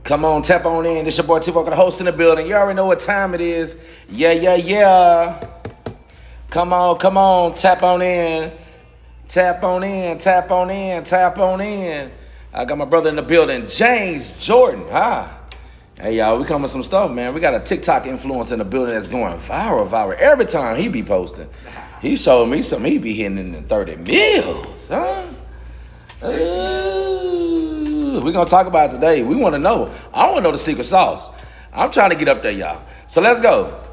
Come on, tap on in. This your boy Tvokalz, the host in the building. You already know what time it is. Yeah. Come on, tap on in. Tap on in. I got my brother in the building, James Jordan. Hey, y'all, we coming with some stuff, man. We got a TikTok influencer in the building that's going viral. Every time he be posting, he showed me something. He be hitting in the 30 mils, huh? We're going to talk about it today. We want to know. I want to know the secret sauce. I'm trying to get up there, y'all. So let's go.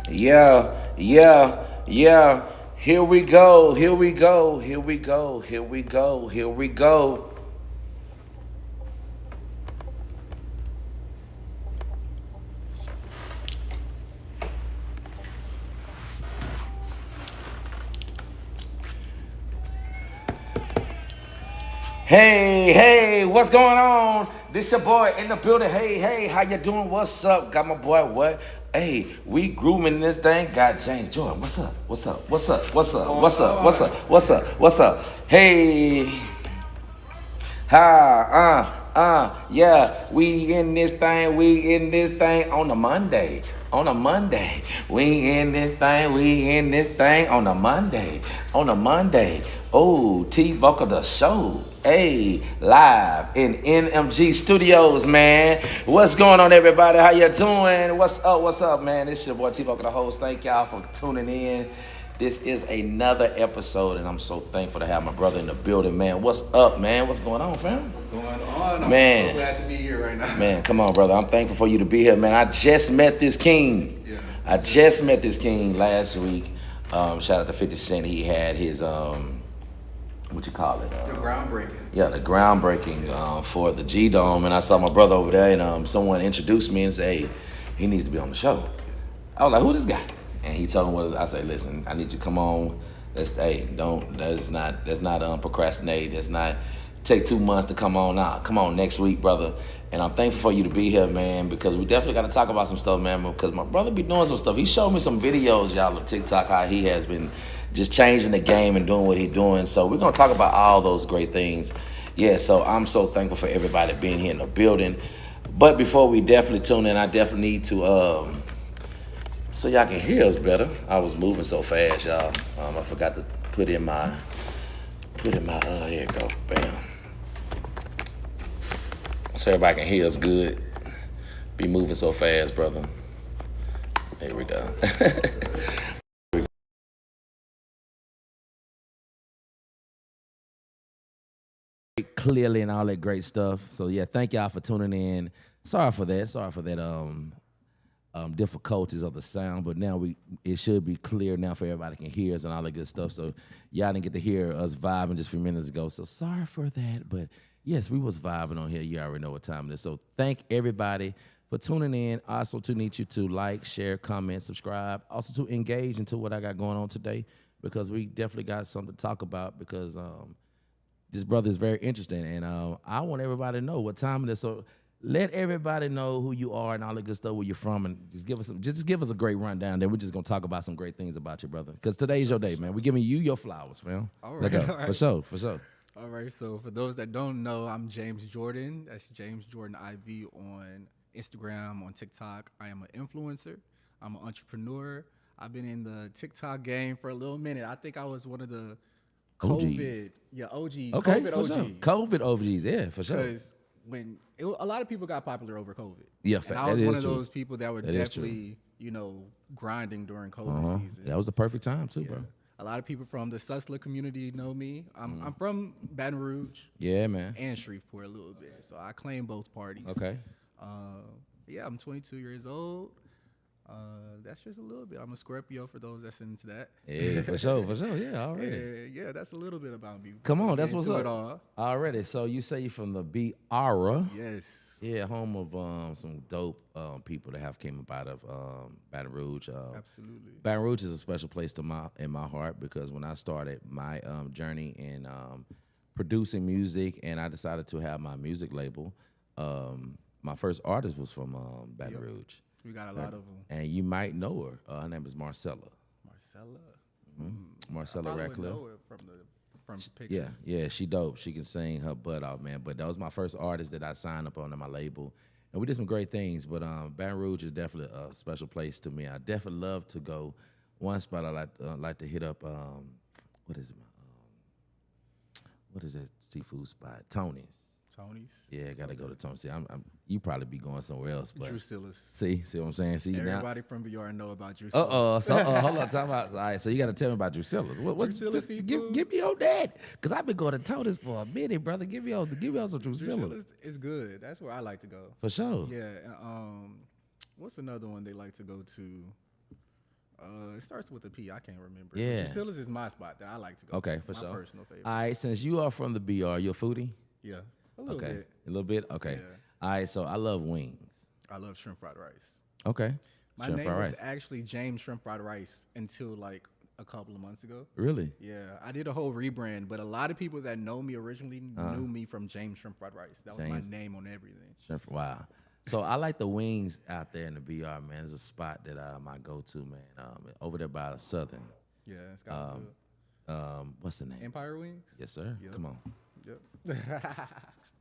Yeah. Here we go. Hey, what's going on? This your boy in the building. Hey, how you doing? What's up? Got my boy, what? Hey, we grooving this thing. Got James Jordan. What's up? Hey. Yeah, we in this thing on a Monday. We in this thing on a Monday. Oh, Tvokalz the show. Hey, live in NMG Studios, man. What's going on, everybody? How you doing? What's up, man? This is your boy Tvokalz, the host. Thank y'all for tuning in. This is another episode, and I'm so thankful to have my brother in the building, man. What's up, man? What's going on, fam? What's going on? Man, I'm so glad to be here right now. Man, come on, brother. I'm thankful for you to be here, man. I just met this king. Yeah. I just met this king last week. Shout out to 50 Cent. He had his, what you call it? The groundbreaking. Yeah, the groundbreaking for the G-Dome. And I saw my brother over there, and someone introduced me and said, hey, he needs to be on the show. I was like, who this guy? And he told me what I said, listen, I need you to come on. Let's not procrastinate. Let's not take 2 months to come on now. Come on next week, brother. And I'm thankful for you to be here, man, because we definitely got to talk about some stuff, man, because my brother be doing some stuff. He showed me some videos, y'all, on TikTok, how he has been just changing the game and doing what he's doing. So we're going to talk about all those great things. Yeah, so I'm so thankful for everybody being here in the building. But before we definitely tune in, I definitely need to... so y'all can hear us better. I was moving so fast, y'all. I forgot to put in my, here you go, bam. So everybody can hear us good. Be moving so fast, brother. There we go. Clearly and all that great stuff. So yeah, thank y'all for tuning in. Sorry for that. Difficulties of the sound, but now it should be clear now for everybody can hear us and all that good stuff. So y'all didn't get to hear us vibing just a few minutes ago. So sorry for that, but yes, we was vibing on here. You already know what time it is. So thank everybody for tuning in. I also need you to like, share, comment, subscribe. Also to engage into what I got going on today, because we definitely got something to talk about, because this brother is very interesting, and I want everybody to know what time it is. So let everybody know who you are and all the good stuff, where you're from, and just give us a great rundown. Then we're just gonna talk about some great things about you, brother. Because today's your day, man. We're giving you your flowers, fam. All Let right, go. all right. For sure. All right, so for those that don't know, I'm James Jordan. That's James Jordan IV on Instagram, on TikTok. I am an influencer. I'm an entrepreneur. I've been in the TikTok game for a little minute. I think I was one of the COVID, OG. Okay, COVID for OGs. sure. COVID OGs, yeah, for sure. Because a lot of people got popular over COVID. Yeah, and I was that one is of true. those people that were That is true. definitely, grinding during COVID season. That was the perfect time too, bro. A lot of people from the Sussler community know me. I'm from Baton Rouge Yeah, man. and Shreveport a little bit, so I claim both parties. Okay. Yeah, I'm 22 years old. That's just a little bit. I'm a Scorpio for those that's into that. Yeah, for sure. Yeah, already. Yeah, that's a little bit about me. Come on, that's Get what's into up. it all. Already. So you say you're from the B-Ara. Yes. Yeah, home of some dope people that have came up out of Baton Rouge. Absolutely. Baton Rouge is a special place in my heart because when I started my journey in producing music and I decided to have my music label, my first artist was from Baton Rouge. We got a lot of them. And you might know her. Her name is Marcella. Marcella. Marcella I probably Ratcliffe. would know her from pictures. Yeah, she dope. She can sing her butt off, man. But that was my first artist that I signed up on my label, and we did some great things. But Baton Rouge is definitely a special place to me. I definitely love to go. One spot I like to hit up. What is it? What is that seafood spot? Tony's. Tony's. Yeah, gotta go to Tony's. See, you probably be going somewhere else, but Drusilla's. see what I'm saying? See Everybody from BR know about Drusilla's. So hold on, talk about. All right, so you got to tell me about Drusilla's. Drusilla seafood? Give me on that, cause I've been going to Tony's for a minute, brother. Give me on some Drusilla's. It's good. That's where I like to go. For sure. Yeah. What's another one they like to go to? It starts with a P. I can't remember. Yeah. Drusilla's is my spot that I like to go. Okay, to. for my sure. Personal favorite. All right, since you are from the BR, you a foodie? Yeah. A little Okay, bit. a little bit. Okay. Yeah. All right, so I love wings. I love shrimp fried rice. Okay. My Shrimp name fried was rice. actually James Shrimp Fried Rice until like a couple of months ago. Really? Yeah, I did a whole rebrand, but a lot of people that know me originally knew me from James Shrimp Fried Rice. That was James. my name on everything. Wow. So I like the wings out there in the BR, man. There's a spot that I go to, man. Over there by Southern. Yeah, it's got What's the name? Empire Wings. Yes, sir. Yep. Come on. Yep.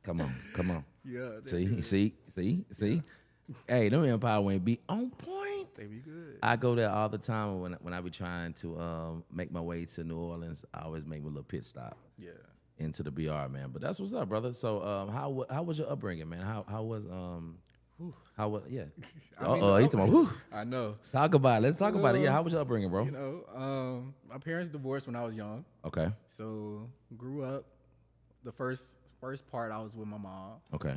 Come on. Yeah. They be See. Hey, them Empire Wings be on point. They be good. I go there all the time when I be trying to make my way to New Orleans. I always make me a little pit stop. Yeah. Into the BR, man. But that's what's up, brother. So how was your upbringing, man? How was yeah. He's talking about whew. I know. Talk about it. Let's talk about it. Yeah, how was your upbringing, bro? My parents divorced when I was young. Okay. So grew up. The first part I was with my mom. Okay.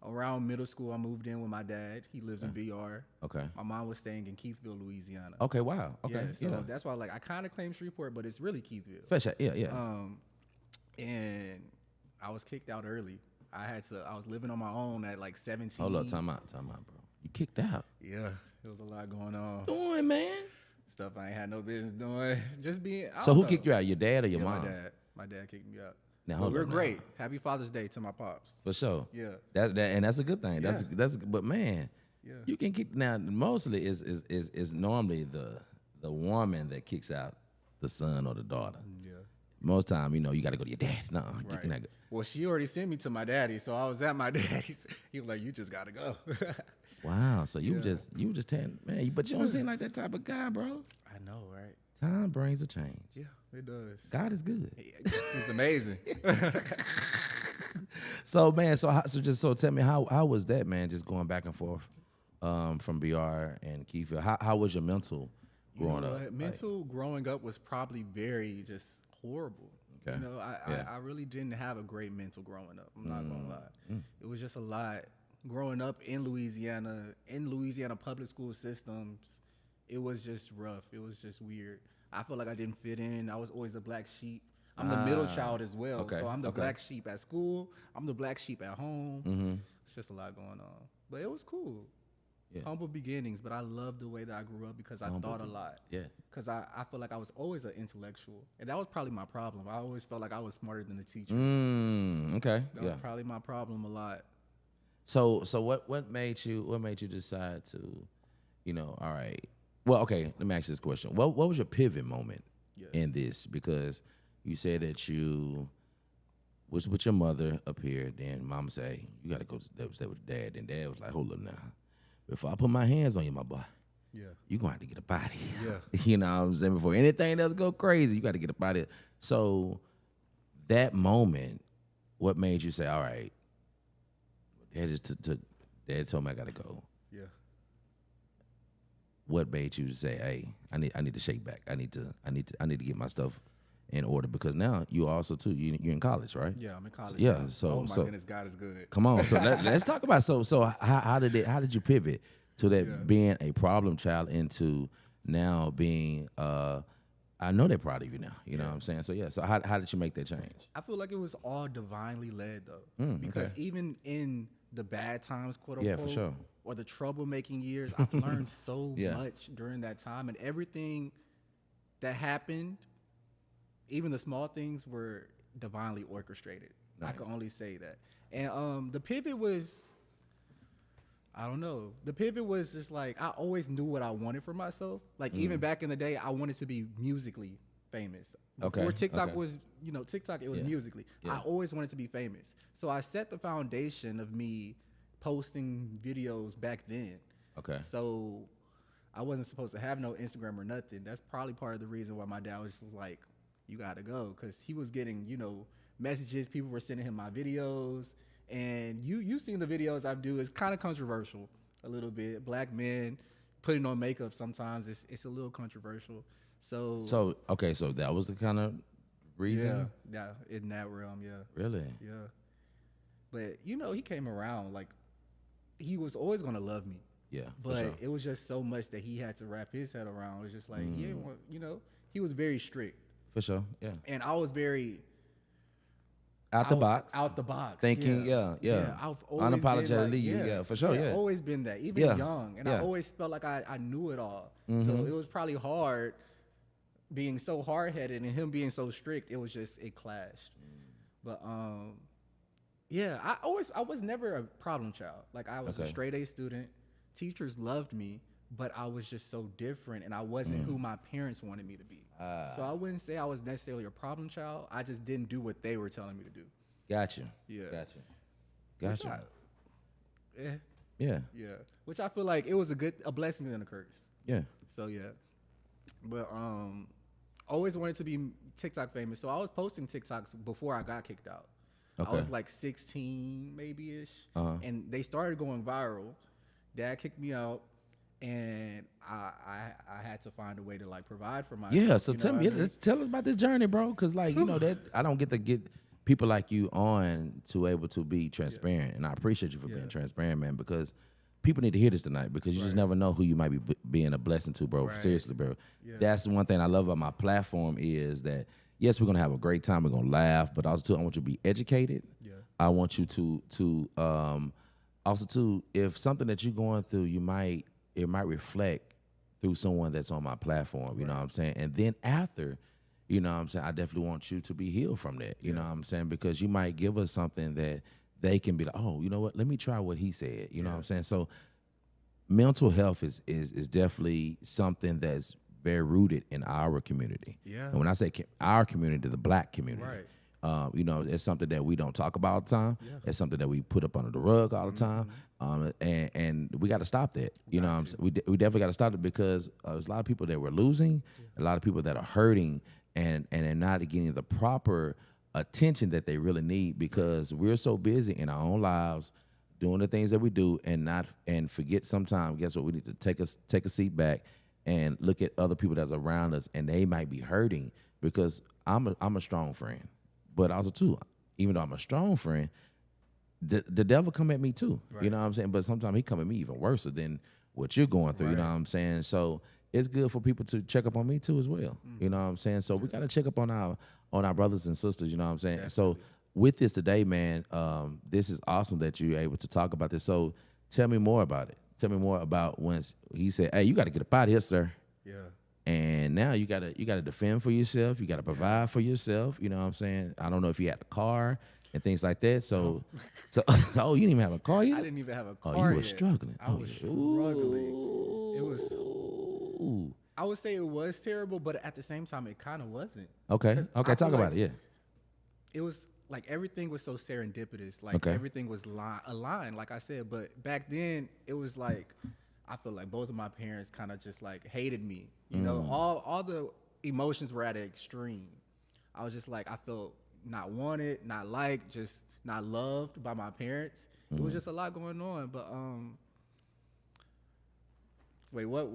Around middle school, I moved in with my dad. He lives in BR. Okay. My mom was staying in Keithville, Louisiana. Okay, wow. Okay. Yeah, so that's why I kind of claim Shreveport, but it's really Keithville. For sure. Yeah. And I was kicked out early. I was living on my own at like 17. Hold up, time out, bro. You kicked out. Yeah, there was a lot going on. Doing, man. Stuff I ain't had no business doing. Just being. So who kicked you out? Your dad or your mom? My dad. My dad kicked me out. Now, but we're great. Happy Father's Day to my pops. For sure. Yeah. And that's a good thing. That's but man, Yeah. you can kick now. Mostly is normally the woman that kicks out the son or the daughter. Yeah. Most time, you got to go to your dad. No, Right. Well, she already sent me to my daddy, so I was at my daddy's. He was like, "You just gotta go." Wow. So you just telling, man, but you don't seem like that type of guy, bro. I know, right? Time brings a change. Yeah, it does. God is good. He's amazing. So man, so tell me how was that, man? Just going back and forth from BR and Keithville. How was your mental growing up? Mental growing up was probably very just horrible. Okay. I really didn't have a great mental growing up. I'm not gonna lie. It was just a lot. Growing up in Louisiana public school systems, it was just rough. It was just weird. I felt like I didn't fit in. I was always the black sheep. I'm the middle child as well. Okay, So I'm the okay. black sheep at school. I'm the black sheep at home. Mm-hmm. It's just a lot going on. But it was cool. Yeah. Humble beginnings, but I love the way that I grew up because I thought a lot. Yeah. Because I feel like I was always an intellectual. And that was probably my problem. I always felt like I was smarter than the teachers. Okay. That was probably my problem a lot. So what made you decide to, all right. Well, okay, let me ask you this question. What was your pivot moment Yeah. in this? Because you said that you was with your mother up here, then mom say, you gotta go stay with dad. And dad was like, hold up now. Before I put my hands on you, my boy, Yeah. you gonna have to get up out of here. Yeah. You know what I'm saying? Before anything else go crazy, you gotta get up out of here. So that moment, what made you say, all right, dad just took dad told me I gotta go. Yeah. What made you say, hey, I need to shake back. I need to get my stuff in order, because now you also too you're in college, right? Yeah, I'm in college. Yeah, now. so- oh my so- goodness, God is good. Come on, so let's talk about how did you pivot to that Yeah. being a problem child into now being I know they're proud of you now. You know what I'm saying? So yeah, so how did you make that change? I feel like it was all divinely led though, because okay. even in the bad times, quote Yeah, unquote, for sure. or the troublemaking years, I've learned so Yeah. much during that time, and everything that happened, even the small things, were divinely orchestrated. I can Nice. only say that. And the pivot was, I don't know. The pivot was just like I always knew what I wanted for myself. Like even back in the day, I wanted to be musically famous. Okay, Before TikTok okay. was, TikTok, it was Yeah. musically. Yeah. I always wanted to be famous. So I set the foundation of me posting videos back then. Okay. So I wasn't supposed to have no Instagram or nothing. That's probably part of the reason why my dad was just like, you gotta go. Cause he was getting, messages, people were sending him my videos. And you've seen the videos I do. It's kind of controversial a little bit. Black men putting on makeup sometimes it's a little controversial. So okay, so that was the kind of reason? yeah, in that realm, yeah. Really? Yeah. But he came around, like he was always gonna love me. Yeah. for But sure. it was just so much that he had to wrap his head around. It was just like he didn't want, he was very strict. For sure. Yeah. And I was very Out the box. Out the box. Thinking, yeah. I've always Unapologetically, been you, like, yeah, for sure, yeah. always been that, even Yeah, young. And yeah. I always felt like I knew it all. So it was probably hard being so hard-headed and him being so strict. It clashed. But yeah, I was never a problem child. Like I was a Okay. straight A student. Teachers loved me, but I was just so different, and I wasn't who my parents wanted me to be. So I wouldn't say I was necessarily a problem child. I just didn't do what they were telling me to do. Gotcha. Yeah. Gotcha. Yeah, Yeah. yeah. Which I feel like it was a blessing and a curse. Yeah. So yeah, but always wanted to be TikTok famous. So I was posting TikToks before I got kicked out. Okay. I was like 16 maybe ish, and they started going viral. Dad kicked me out, and I had to find a way to like provide for myself. Yeah, so you know tell what me, I mean? tell us about this journey, bro. Because like that I don't get to get people like you on to able to be transparent, and I appreciate you for being transparent, man. Because people need to hear this tonight, because you just never know who you might be being a blessing to, bro. Right. Seriously, bro. Yeah. That's one thing I love about my platform is that yes, we're gonna have a great time, we're gonna laugh, but also too, I want you to be educated. Yeah. I want you to also too, if something that you're going through, it might reflect through someone that's on my platform, you know what I'm saying? And then after, you know what I'm saying, I definitely want you to be healed from that, you know what I'm saying? Because you might give us something that they can be like, oh, you know what, let me try what he said, you know what I'm saying? So mental health is definitely something that's very rooted in our community. Yeah. And when I say our community, the black community. Right. It's something that we don't talk about all the time. Yeah. It's something that we put up under the rug all the time. And we got to stop that. You know what I'm saying? We definitely got to stop it, because there's a lot of people that we're losing, a lot of people that are hurting, and they're not getting the proper attention that they really need, because we're so busy in our own lives doing the things that we do and forget sometimes, guess what, we need to take a seat back and look at other people that's around us, and they might be hurting, because I'm a strong friend. But also too, even though I'm a strong friend, the devil come at me too. Right. You know what I'm saying? But sometimes he come at me even worse than what you're going through. You know what I'm saying? So it's good for people to check up on me too as well. You know what I'm saying? So we got to check up on our brothers and sisters. You know what I'm saying? Definitely. So with this today, man, this is awesome that you're able to talk about this. So tell me more about it. Tell me more about when he said, "Hey, you got to get up out of here, sir." Yeah. And now you gotta defend for yourself. You gotta provide for yourself. You know what I'm saying? I don't know if you had a car. and things like that. So, oh, you didn't even have a car either? I didn't even have a car. Oh, you were yet. struggling. I was struggling. It was. Ooh. I would say it was terrible, but at the same time, it kind of wasn't. Okay. 'Cause Okay. I Talk feel about like it. Yeah. It was like everything was so serendipitous. Like Okay. everything was aligned, like I said. But back then, it was like I feel like both of my parents kind of just like hated me. You know, all the emotions were at an extreme. I was just like I felt not wanted, not liked, just not loved by my parents. It was just a lot going on. But wait, what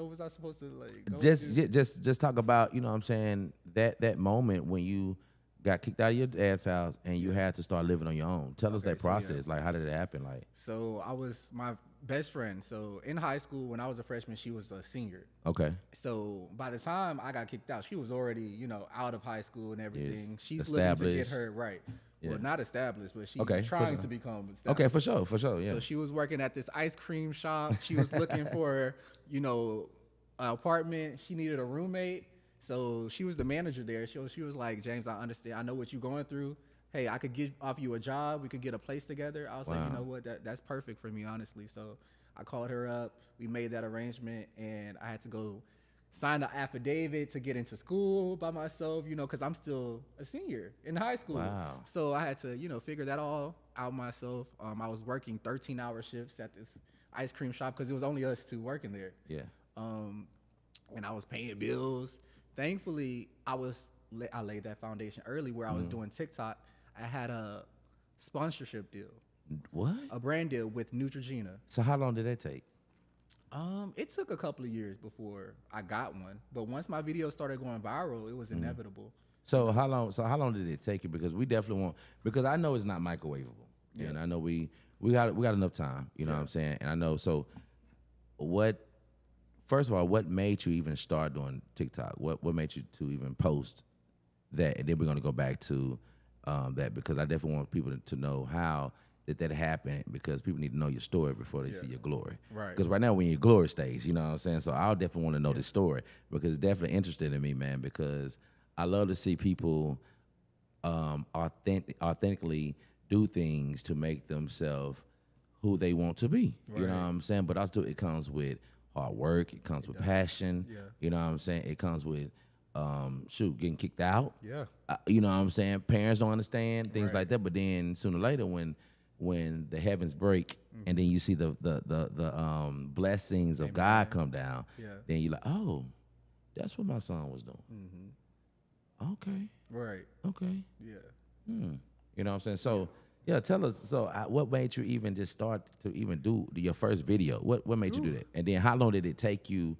was I supposed to like? Go into? Just talk about, you know what I'm saying, that moment when you got kicked out of your dad's house and you had to start living on your own. Tell us that process. Like, how did it happen? Like, so I was my best friend. So in high school, when I was a freshman, she was a senior. okay. So by the time I got kicked out, she was already, you know, out of high school and everything. Yes. She's looking to get Established. her right. Yeah. Well, not established, but she's Okay, for trying sure. to become established. Okay, for sure, yeah. So she was working at this ice cream shop. She was looking for, you know, an apartment. She needed a roommate. So she was the manager there. She was like, James, I understand. I know what you're going through. Hey, I could offer you a job. We could get a place together. I was like, you know what? That's perfect for me, honestly. So I called her up. We made that arrangement, and I had to go sign the affidavit to get into school by myself, you know, because I'm still a senior in high school. Wow. So I had to, you know, figure that all out myself. I was working 13-hour shifts at this ice cream shop because it was only us two working there. Yeah. And I was paying bills. Thankfully, I laid that foundation early where I was doing TikTok. I had a sponsorship deal, What? a brand deal with Neutrogena. So how long did that take? It took a couple of years before I got one, but once my videos started going viral, it was inevitable. So how long did it take you? Because we definitely want, because I know it's not microwavable. Yeah. And I know we got enough time, you know what I'm saying? And I know, so first of all, what made you even start doing TikTok? What made you to even post that? And then we're gonna go back to that, because I definitely want people to know how that happened, because people need to know your story before they see your glory. Right. Because right now we're in your glory stage, you know what I'm saying? So I'll definitely want to know this story, because it's definitely interested in me, man, because I love to see people authentically do things to make themselves who they want to be. You know what I'm saying? But also it comes with hard work, it comes with passion. Yeah. You know what I'm saying? It comes with getting kicked out. Yeah. You know what I'm saying? Parents don't understand things like that, but then sooner or later when the heavens break and then you see the blessings of God come down, then you're like, oh, that's what my son was doing. Okay. Right. Okay. Yeah. You know what I'm saying? So, yeah, tell us. So, what made you even just start to even do your first video? What made you do that? And then, how long did it take you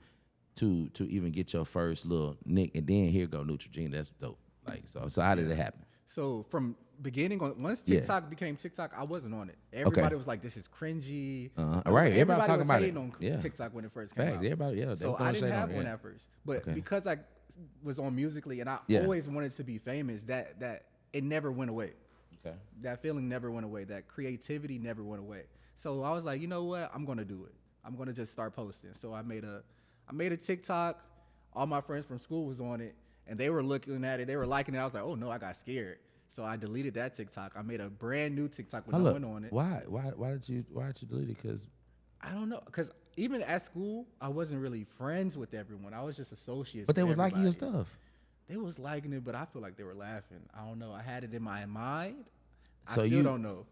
to even get your first little nick? And then here go Neutrogena. That's dope. Like, so how did it happen? So from beginning on, once TikTok became TikTok, I wasn't on it. Everybody was like, "This is cringy." Right. Everybody was talking about it. hating on TikTok when it first came Facts. out. Everybody, yeah. So I didn't have one at first, but because I was on Musically and I always wanted to be famous, that it never went away. Okay. That feeling never went away. That creativity never went away. So I was like, you know what? I'm gonna do it. I'm gonna just start posting. So I made a TikTok. All my friends from school was on it, and they were looking at it. They were liking it. I was like, oh no, I got scared. So I deleted that TikTok. I made a brand new TikTok with no one on it. Why did you delete it? Because I don't know. Because even at school, I wasn't really friends with everyone. I was just associates. But they with was liking your everybody. stuff. They was liking it, but I feel like they were laughing. I don't know. I had it in my mind. So I still don't know.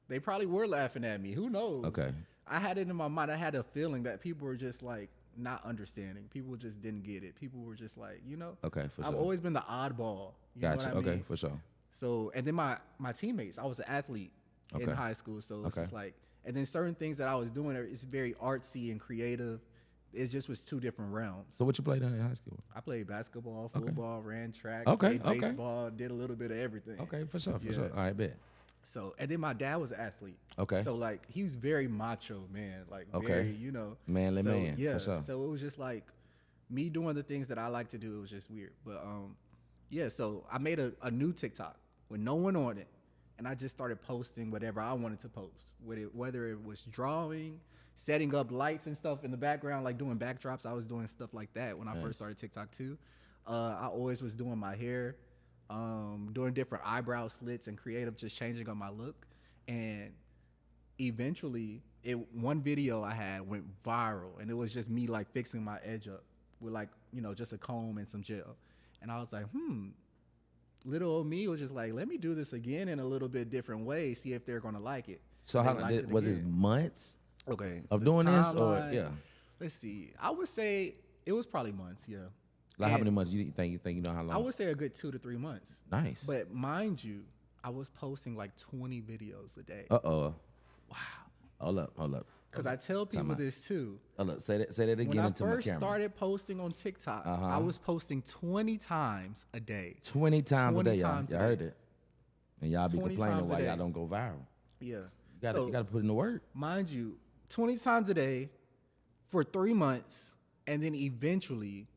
They probably were laughing at me. Who knows? Okay. I had it in my mind. I had a feeling that people were just like not understanding. People just didn't get it. People were just like, you know. Okay, for sure. I've always been the oddball. You Gotcha. know what I mean? Okay, for sure. So, and then my teammates, I was an athlete in high school. So it's just like, and then certain things that I was doing, it's very artsy and creative. It just was two different realms. So what you played in high school? I played basketball, football, ran track, Okay, played baseball, did a little bit of everything. Okay, for sure. All right, bet. So, and then my dad was an athlete. Okay. So like, he was very macho, man. Like very, you know. Manly man, Yeah. for sure. So it was just like me doing the things that I like to do. It was just weird. But yeah, so I made a new TikTok with no one on it. And I just started posting whatever I wanted to post. Whether it was drawing, setting up lights and stuff in the background, like doing backdrops. I was doing stuff like that when I first started TikTok too. I always was doing my hair. doing different eyebrow slits and creative, just changing up my look. And eventually, one video I had went viral, and it was just me like fixing my edge up with like, just a comb and some gel. And I was like, little old me was just like, let me do this again in a little bit different way, see if they're gonna like it. So how long was it? Months? Okay. Of doing this, or yeah? Let's see. I would say it was probably months. Yeah. Like how many months you think you know how long? I would say a good 2 to 3 months. Nice. But mind you, I was posting like 20 videos a day. Wow. Hold up. Because I tell people this too. Hold up. Say that again when into my camera. When I first started posting on TikTok, I was posting 20 times a day. 20 times a day, y'all heard it. And y'all be complaining why y'all don't go viral. Yeah. You gotta put in the work. Mind you, 20 times a day for 3 months, and then eventually,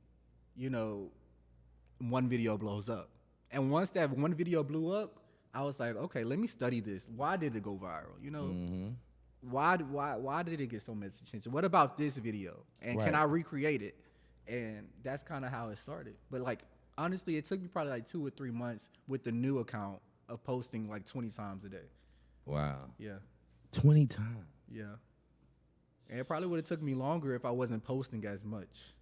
one video blows up. And once that one video blew up, I was like, okay, let me study this. Why did it go viral? Why did it get so much attention? What about this video? And can I recreate it? And that's kind of how it started. But like, honestly, it took me probably like 2 or 3 months with the new account of posting like 20 times a day. Wow. Yeah. 20 times. Yeah. And it probably would have took me longer if I wasn't posting as much.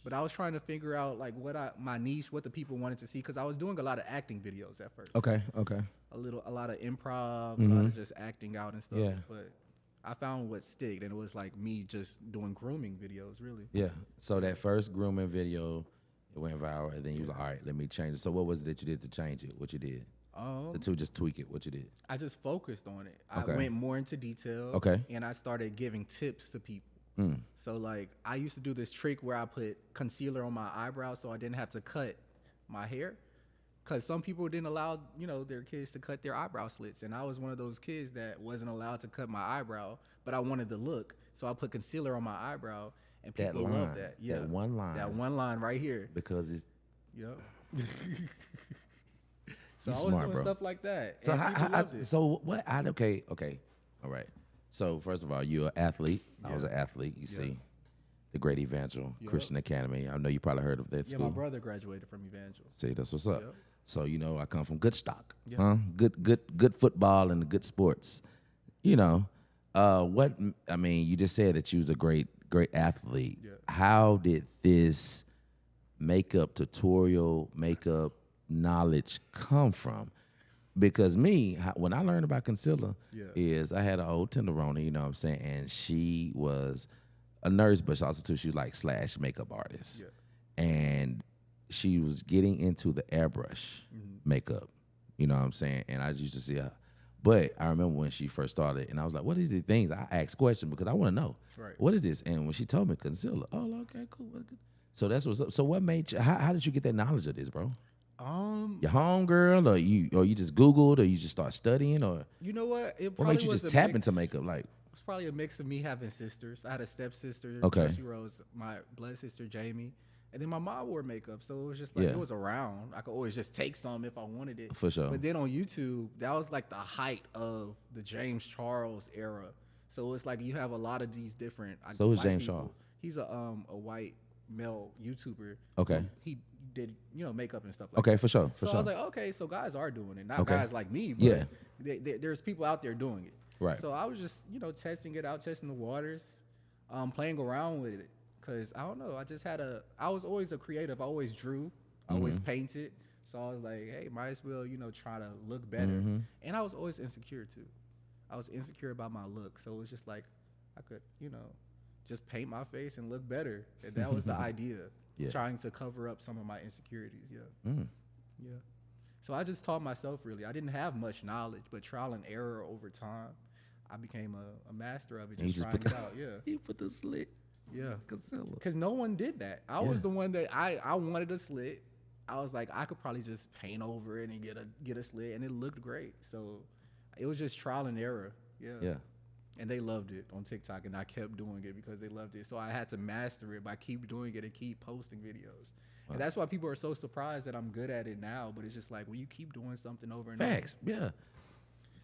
But I was trying to figure out like my niche, what the people wanted to see, because I was doing a lot of acting videos at first. Okay. A lot of improv, a lot of just acting out and stuff. Yeah. But I found what sticked, and it was like me just doing grooming videos, really. Yeah. So that first grooming video, it went viral, and then you was like, all right, let me change it. So what was it that you did to change it? What you did? To just tweak it. What you did? I just focused on it. Okay. I went more into detail. Okay. And I started giving tips to people. So like I used to do this trick where I put concealer on my eyebrows so I didn't have to cut my hair, because some people didn't allow their kids to cut their eyebrow slits, and I was one of those kids that wasn't allowed to cut my eyebrow, but I wanted the look, so I put concealer on my eyebrow, and people love that. Yeah, that one line right here, because it's So I was smart, doing bro. stuff like that. So what? Okay. All right. So first of all, you're an athlete. I was an athlete. You see, the Great Evangel Christian Academy. I know you probably heard of that school. Yeah, my brother graduated from Evangel. See, that's what's up. Yep. So I come from good stock. Huh? Good football and good sports. You just said that you was a great athlete. Yeah. How did this makeup knowledge come from? Because when I learned about concealer, is I had an old tenderoni, and she was a nurse, but she also she was like / makeup artist. Yeah. And she was getting into the airbrush makeup, and I used to see her. But I remember when she first started, and I was like, what is these things? I asked questions because I want to know. Right. What is this? And when she told me concealer, okay, cool. So that's what's up. So what made you, how did you get that knowledge of this, bro? Your home girl, or you just Googled, or you just start studying, or you know what? What made you just tap into makeup? Like, it's probably a mix of me having sisters. I had a stepsister. Okay. She was my blood sister, Jamie, and then my mom wore makeup, so it was just like it was around. I could always just take some if I wanted it. For sure. But then on YouTube, that was like the height of the James Charles era. So it's like you have a lot of these different. So who's James Charles? He's a white male YouTuber. Okay. He did makeup and stuff like that. Okay, for sure. I was like, okay, so guys are doing it, not guys like me, but there's people out there doing it. Right. So I was just testing it out, testing the waters, playing around with it, because I don't know, I was always a creative. I always drew, I always painted, so I was like, hey, might as well try to look better. And I was always insecure too. I was insecure about my look, so it was just like I could just paint my face and look better, and that was the idea. Trying to cover up some of my insecurities. Yeah. So I just taught myself, really. I didn't have much knowledge, but trial and error over time, I became a master of it, just trying it out. Yeah. You put the slit. Yeah. Concealer. Because no one did that. I was the one that I wanted a slit. I was like, I could probably just paint over it and get a slit, and it looked great. So it was just trial and error. Yeah. And they loved it on TikTok, and I kept doing it because they loved it. So I had to master it by keep doing it and keep posting videos. Wow. And that's why people are so surprised that I'm good at it now. But it's just like, well, you keep doing something over and Facts. Over. Yeah.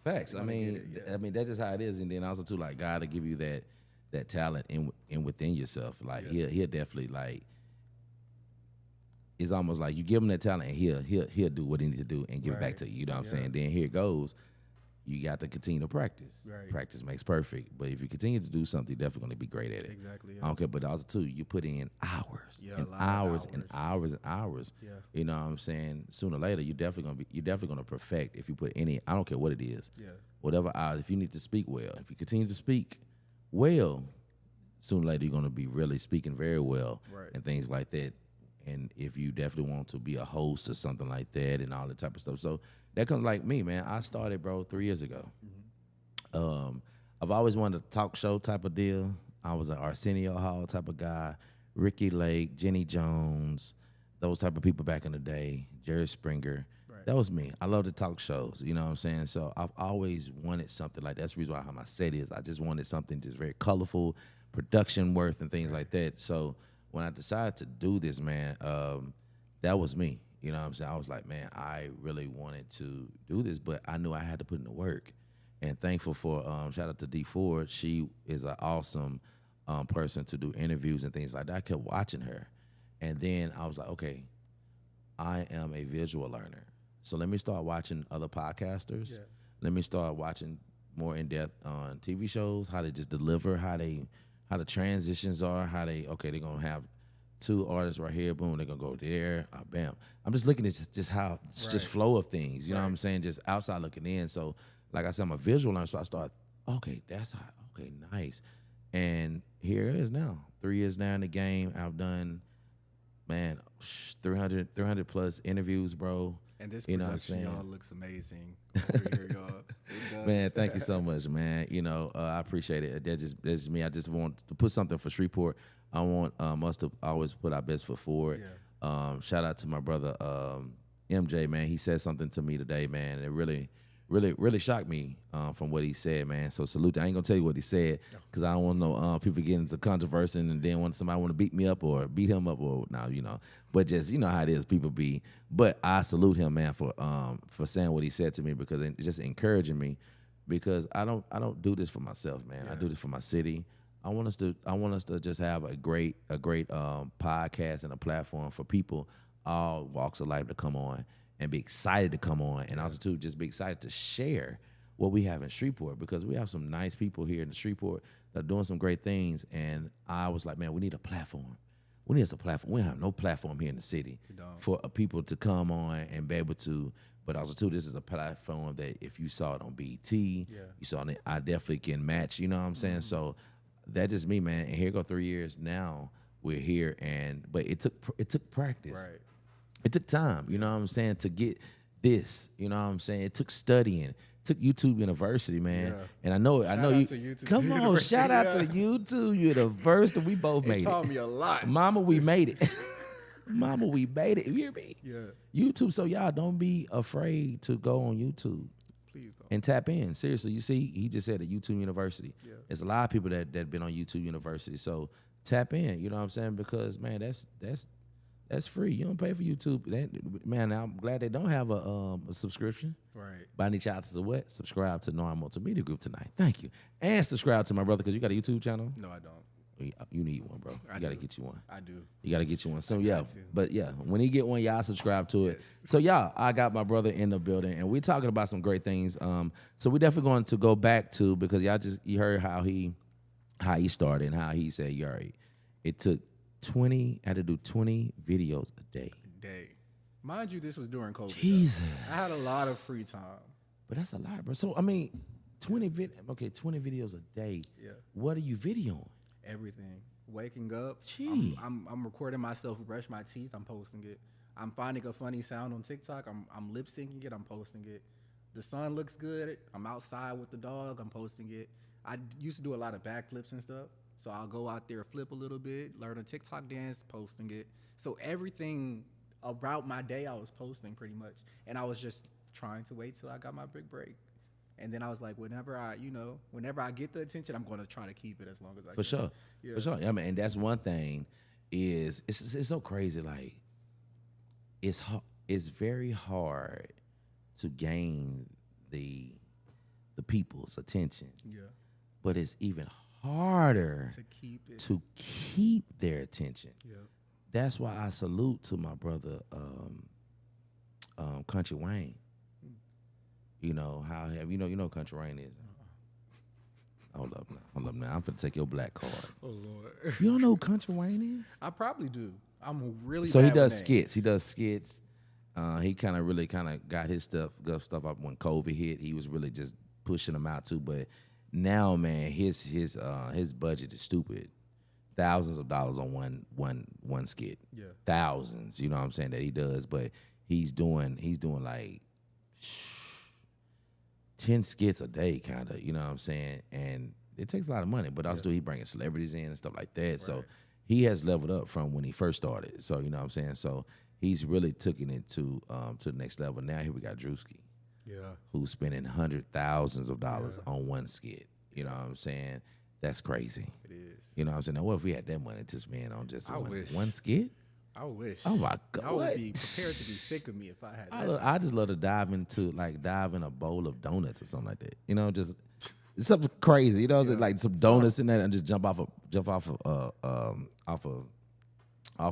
Facts. I mean, that's just how it is. And then also too, like, God will give you that talent in within yourself. Like he'll definitely it's almost like you give him that talent and he'll do what he needs to do and give it back Right. to you. You know what I'm Yeah. saying? Then here it goes. You got to continue to practice. Right. Practice makes perfect. But if you continue to do something, you're definitely going to be great at it. Exactly. I don't care. But also, too, you put in hours Yeah, and a lot of hours and hours. hours and hours. Yeah. You know what I'm saying? Sooner or later, you're definitely going to perfect if you put any, I don't care what it is. Yeah. Whatever hours, if you need to speak well, if you continue to speak well, sooner or later, you're going to be really speaking very well Right. and things like that. And if you definitely want to be a host or something like that and all that type of stuff. So that comes like me, man. I started, bro, 3 years ago. I've always wanted a talk show type of deal. I was an Arsenio Hall type of guy, Ricky Lake, Jenny Jones, those type of people back in the day, Jerry Springer. Right. That was me. I love the talk shows, you know what I'm saying? So I've always wanted something like that. That's the reason why how my set is. I just wanted something just very colorful, production worth and things like that. So when I decided to do this, man, that was me. You know what I'm saying? I was like, man, I really wanted to do this, but I knew I had to put in the work. And thankful for, shout out to D Ford. She is an awesome person to do interviews and things like that. I kept watching her. And then I was like, okay, I am a visual learner. So let me start watching other podcasters. Yeah. Let me start watching more in depth on TV shows, how they just deliver, how the transitions are, they're gonna have two artists right here, boom, they're gonna go there, bam. I'm just looking at just how just Right. flow of things, you know what I'm Right. saying? Just outside looking in. So like I said, I'm a visual learner, so I start, okay, nice. And here it is now. 3 years now in the game. I've done, man, 300 plus interviews, bro. And this You know what I'm production, saying? y'all, looks amazing over here, y'all. It does. Man, thank you so much, man. You know, I appreciate it. That's just me. I just want to put something for Shreveport. I want us to always put our best foot forward. Yeah. Shout out to my brother MJ, man. He said something to me today, man. It really shocked me from what he said, man. So salute. I ain't gonna tell you what he said because I don't want no people getting into controversy and then when somebody want to beat me up or beat him up or now, you know. But just you know how it is, people be. But I salute him, man, for saying what he said to me because it's just encouraging me because I don't do this for myself, man. I do this for my city. I want us to just have a great podcast and a platform for people all walks of life to come on and be excited to come on and also too just be excited to share what we have in Shreveport because we have some nice people here in Shreveport that are doing some great things and I was like, man, we need a platform. We need a platform. We don't have no platform here in the city for people to come on and be able to. But also too, this is a platform that if you saw it on BET, you saw it, I definitely can match. You know what I'm saying? So that just me, man. And here go 3 years now. We're here, but it took practice. Right. It took time. You know what I'm saying to get this. You know what I'm saying? It took studying. It took YouTube University, man. Yeah. And I know Shout you. out to YouTube Come on, University, shout out to yeah. YouTube University. We both made It it. taught me a lot. Mama, we made it. Mama, we made it. You hear me? Yeah. YouTube. So y'all don't be afraid to go on YouTube Please don't. and tap in. Seriously, you see, he just said at YouTube University. Yeah. There's a lot of people that been on YouTube University. So tap in. You know what I'm saying? Because man, that's free. You don't pay for YouTube. Man, I'm glad they don't have a subscription. Right. But I need y'all to what? Subscribe to Norm Multimedia Group tonight. Thank you. And subscribe to my brother because you got a YouTube channel. No, I don't. You need one, bro. I You got to do. get you one. I do. You got to get you one. So, got yeah. to. But, yeah, when he get one, y'all subscribe to it. Yes. So, y'all, I got my brother in the building, and we're talking about some great things. So, we're definitely going to go back to, because you heard how he started and how he said, it took 20, I had to do 20 videos a day. Mind you, this was during COVID. Jesus. I had a lot of free time. But that's a lot, bro. So, I mean, 20 videos a day. Yeah. What are you videoing? Everything. Waking up. Gee. I'm recording myself brush my teeth. I'm posting it. I'm finding a funny sound on TikTok. I'm lip syncing it. I'm posting it. The sun looks good. I'm outside with the dog. I'm posting it. I used to do a lot of backflips and stuff. So I'll go out there, flip a little bit, learn a TikTok dance, posting it. So everything about my day I was posting pretty much. And I was just trying to wait till I got my big break. And then I was like, whenever I get the attention, I'm going to try to keep it as long as I can. For sure. Yeah. For sure. I mean, and that's one thing is it's so crazy. Like it's very hard to gain the people's attention. Yeah. But it's even harder To keep it. to keep their attention. Yeah. that's why I salute to my brother, Country Wayne. You know how you know Country Wayne is. Hold up now. I'm finna take your black card. Oh Lord. You don't know who Country Wayne is? I probably do. I'm really So bad he does with names. skits. He does skits. He kind of got his stuff up when COVID hit. He was really just pushing them out too. But now, man, his budget is stupid. Thousands of dollars on one skit. Yeah. Thousands. You know what I'm saying, that he does. But he's doing like 10 skits a day, kind of. You know what I'm saying, and it takes a lot of money. But also he bringing celebrities in and stuff like that. Right. So he has leveled up from when he first started. So you know what I'm saying. So he's really taking it to the next level. Now here we got Drewski, who's spending thousands of dollars on one skit. You know what I'm saying? That's crazy. It is. You know what I'm saying? Now, what if we had that money to spend on just wish. one skit? I wish. Oh my God! I would be prepared to be sick of me if I had that. I just love to dive in a bowl of donuts or something like that. You know, just something crazy. You know, like some donuts in there and just jump off a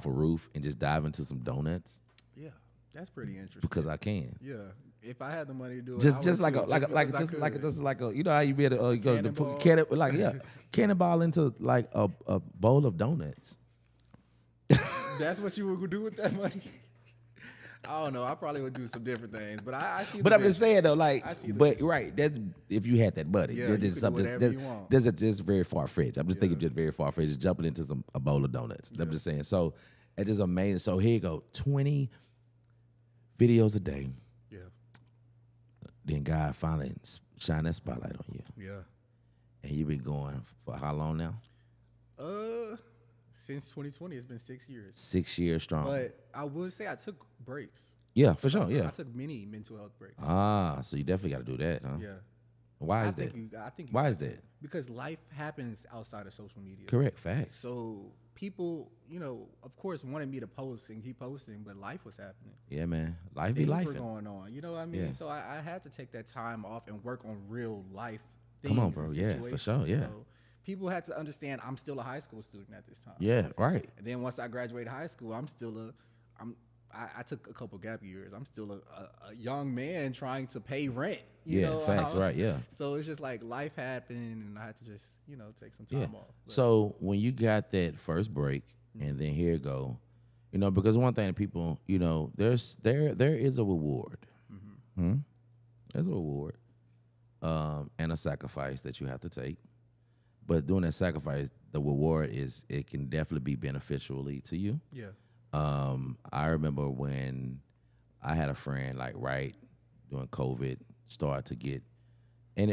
roof and just dive into some donuts. Yeah, that's pretty interesting. Because I can. Yeah, if I had the money to do it, just like a you know how you be able to go to put cannonball into like a bowl of donuts. That's what you would do with that money? I don't know. I probably would do some different things, but I see. But I'm just saying though, but right, that's if you had that money. Yeah, just something. You want. There's just very far fetched. I'm just thinking just very far fetched, just jumping into a bowl of donuts. I'm just saying. So it's just amazing. So here you go, 20 videos a day. Yeah. Then God finally shine that spotlight on you. Yeah. And you've been going for how long now? Since 2020, it's been 6 years. 6 years strong. But I would say I took breaks. Yeah, for sure. Yeah, I took many mental health breaks. So you definitely got to do that, huh? Yeah. Why is that? Why is that? Because life happens outside of social media. Correct. Facts. So people, of course, wanted me to post and keep posting, but life was happening. Yeah, man. Life Things be life. were going on. You know what I mean? Yeah. So I had to take that time off and work on real life things. Come on, bro. Yeah, for sure. Yeah. So people had to understand I'm still a high school student at this time. Yeah, right. And then once I graduated high school, I took a couple gap years. I'm still a young man trying to pay rent. You know facts, right, yeah. So it's just like life happened, and I had to just, take some time off. But so when you got that first break, and then here you go, because one thing that people, there is a reward. There's a reward, and a sacrifice that you have to take. But doing that sacrifice, the reward it can definitely be beneficially to you. Yeah. I remember when I had a friend, during COVID, started to get,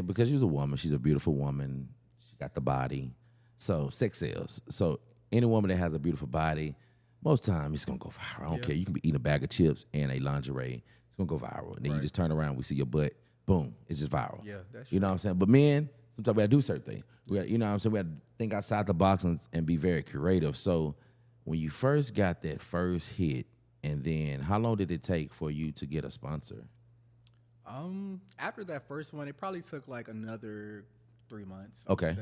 because she's a woman, she's a beautiful woman, she got the body, so sex sells. So any woman that has a beautiful body, most time it's gonna go viral. I don't care. You can be eating a bag of chips and a lingerie, it's gonna go viral. And then you just turn around, we see your butt, boom, it's just viral. Yeah, that's true. You know what I'm saying? But men, sometimes we gotta do certain things. We gotta, what I'm saying? We gotta think outside the box and be very creative. So when you first got that first hit, and then how long did it take for you to get a sponsor? After that first one, it probably took like another 3 months. Okay.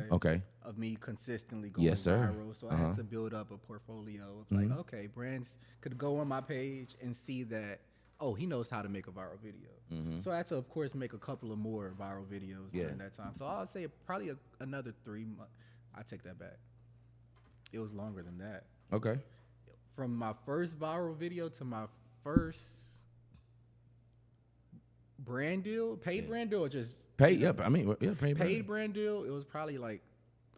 Of me consistently going viral. So I had to build up a portfolio of okay, brands could go on my page and see that, oh, he knows how to make a viral video. So I had to, of course, make a couple of more viral videos during that time. So I would say probably another 3 months. I take that back. It was longer than that. Okay. From my first viral video to my first brand deal, paid brand deal, or just paid? Paid brand deal. It was probably like,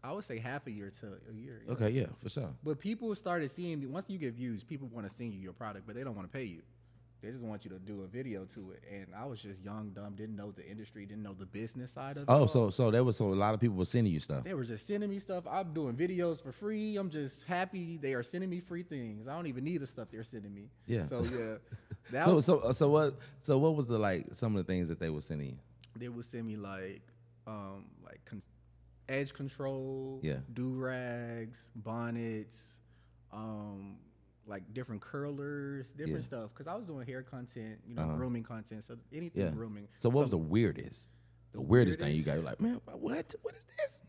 I would say half a year to a year. Yeah. Okay, yeah, for sure. But people started seeing me. Once you get views, people want to send you your product, but they don't want to pay you. They just want you to do a video to it. And I was just young, dumb, didn't know the industry, didn't know the business side of it. Oh, so a lot of people were sending you stuff. They were just sending me stuff. I'm doing videos for free. I'm just happy they are sending me free things. I don't even need the stuff they're sending me. Yeah. So yeah. So what was some of the things that they were sending you? They would send me edge control, do-rags, bonnets, different curlers, different stuff. Because I was doing hair content, grooming content, so anything grooming. So what was the weirdest? The weirdest thing you got? You're like, man, what? What is this?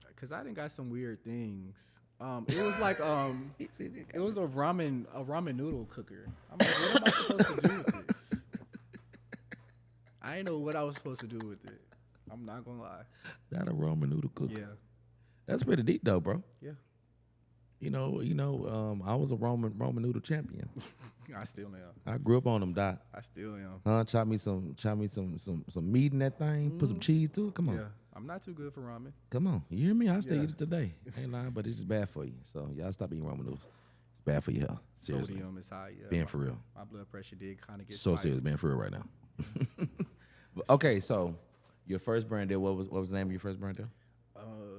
Because I done got some weird things. It was like it was a ramen noodle cooker. I'm like, what am I supposed to do with this? I didn't know what I was supposed to do with it. I'm not gonna lie. Not a Roman noodle cooker. Yeah, That's pretty deep though, bro. yeah. I was a Roman noodle champion. I still am. I grew up on them, Doc. I still am. Chop me some meat in that thing. Put some cheese to it. Come on, Yeah, I'm not too good for ramen. come on. You hear me? I still Yeah. eat it today. Ain't lying, but it's just bad for you. So y'all stop eating Roman noodles. It's bad for your health. Seriously, Sodium is high. Yeah, being for real. my blood pressure did kind of get So spiked. serious, being for real right now. But, okay, so your first brand deal. What was the name of your first brand deal?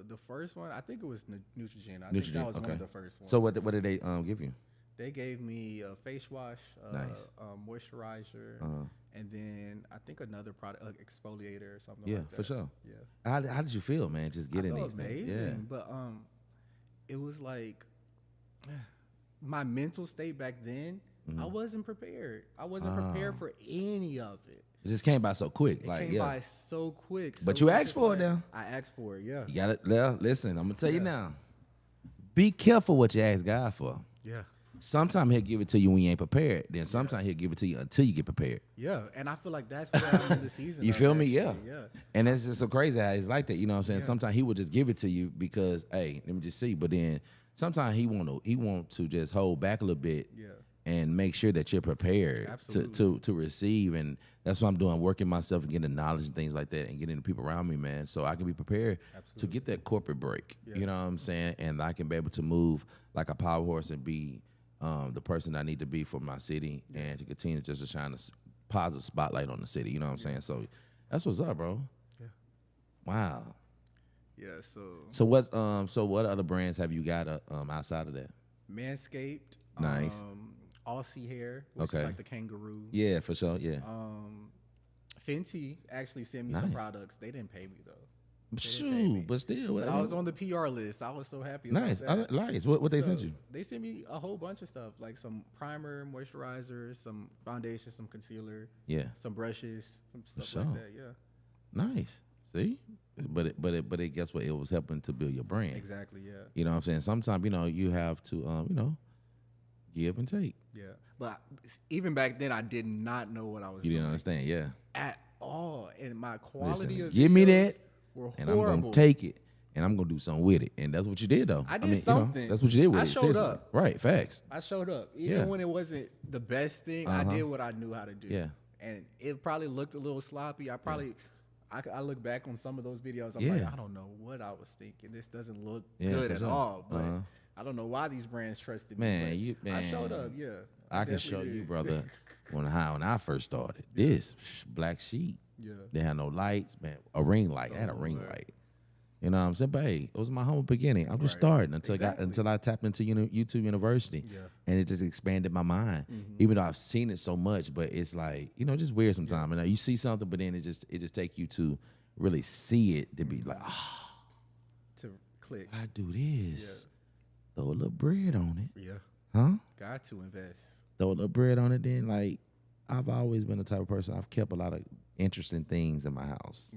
The first one, I think it was Neutrogena. I think Neutrogena. that was one Okay. of the first ones. So what did they give you? They gave me a face wash, Nice. moisturizer, Uh-huh. and then I think another product, exfoliator or something Yeah, like that. for sure. Yeah. How did you feel, man? Just getting I these felt things. amazing, but it was like my mental state back then. I wasn't prepared. I wasn't prepared for any of it. It just came by so quick. It like came yeah. by so quick. But so you it's asked just for it like- now. I asked for it. Yeah. You got it. Well, listen, I'm gonna tell you now. Be careful what you ask God for. Yeah. Sometimes He'll give it to you when you ain't prepared. Then sometimes He'll give it to you until you get prepared. Yeah, and I feel like that's where I'm in the season. You of, feel me? actually. Yeah. And it's just so crazy how it's like that. You know what I'm saying? Yeah. Sometimes He will just give it to you because, hey, let me just see. But then sometimes He want to just hold back a little bit. Yeah. And make sure that you're prepared Absolutely. to receive. And that's what I'm doing, working myself and getting the knowledge and things like that and getting the people around me, man, so I can be prepared to get that corporate break. Yeah. You know what I'm saying? And I can be able to move like a power horse and be the person I need to be for my city and to continue just to shine a positive spotlight on the city. You know what I'm saying? So that's what's up, bro. Yeah. Wow. Yeah. So what other brands have you got outside of that? Manscaped. Nice. Aussie hair, which Okay. is like the kangaroo. Yeah, for sure. Yeah. Fenty actually sent me Nice. some products. They didn't pay me though. didn't pay Shoot, me. but still. But I was on the PR list. I was so happy. about Nice. that. Nice. What they sent So, you? They sent me a whole bunch of stuff, like some primer, moisturizer, some foundation, some concealer, Yeah. some brushes, some stuff sure. like that. Yeah. Nice. See? But it guess what? It was helping to build your brand. Exactly. Yeah. You know what I'm saying? Sometimes, you have to give and take. Yeah. But even back then, I did not know what I was You doing didn't understand, yeah. at all, and my quality Listen, of give me videos that, were and I'm horrible. gonna take it and I'm gonna do something with it. And that's what you did though. I did mean, something. that's what you did with I it. showed seriously. up. Right, facts. I showed up, even Yeah. when it wasn't the best thing. I did what I knew how to do. Yeah. And it probably looked a little sloppy. I look back on some of those videos. I'm Yeah. like, I don't know what I was thinking. This doesn't look Yeah, good for at sure. all. But Uh-huh. I don't know why these brands trusted me. Man, but I showed up. Yeah. I can show definitely you, did. brother, when I first started. This black sheet. Yeah. They had no lights, man. A ring light. I had a Oh, ring Lord. light. You know what I'm saying? But hey, it was my humble beginning. I'm just Right. starting until Exactly. I tapped into YouTube University. Yeah. And it just expanded my mind. Even though I've seen it so much, but it's like, just weird sometimes. And you see something, but then it just take you to really see it to be like, To click. I do this. Throw a little bread on it. Yeah. Huh? Got to invest. Throw a little bread on it, then like I've always been the type of person, I've kept a lot of interesting things in my house.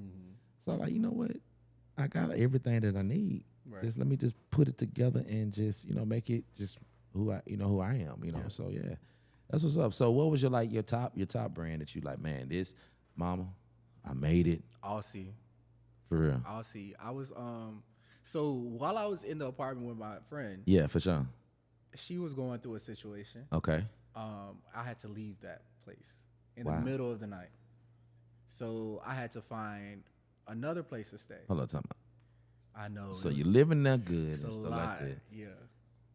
So like, you know what? I got everything that I need. Right. Just let me just put it together and just, make it just who I am, So yeah. That's what's up. So what was your top brand that you like, man, this mama, I made it. Aussie. For real. Aussie. I was so while I was in the apartment with my friend, Yeah, for sure. she was going through a situation. Okay. I had to leave that place in Wow. the middle of the night. So I had to find another place to stay. Hold on, time out. I know. So it you're was- living there good it's and a stuff lot. like that. Yeah.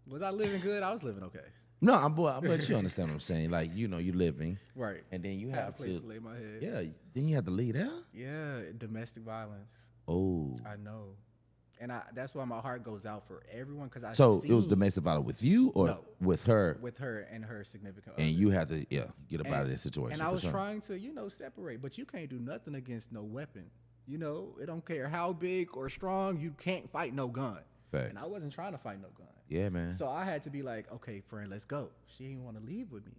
Was I living good? I was living okay. No, I'm but you understand what I'm saying. Like, you're living Right. and then you I had a have place to to lay my head. yeah, then you have to leave there. Yeah. Domestic violence. Oh. I know. And that's why my heart goes out for everyone because I So it was seen domestic violence with you or No. with her, with her and her significant and other. you had to get up out of this situation. And I for was sure. trying to, separate, but you can't do nothing against no weapon. It don't care how big or strong, you can't fight no gun. Facts. And I wasn't trying to fight no gun. Yeah, man. So I had to be like, okay, friend, let's go. She didn't want to leave with me.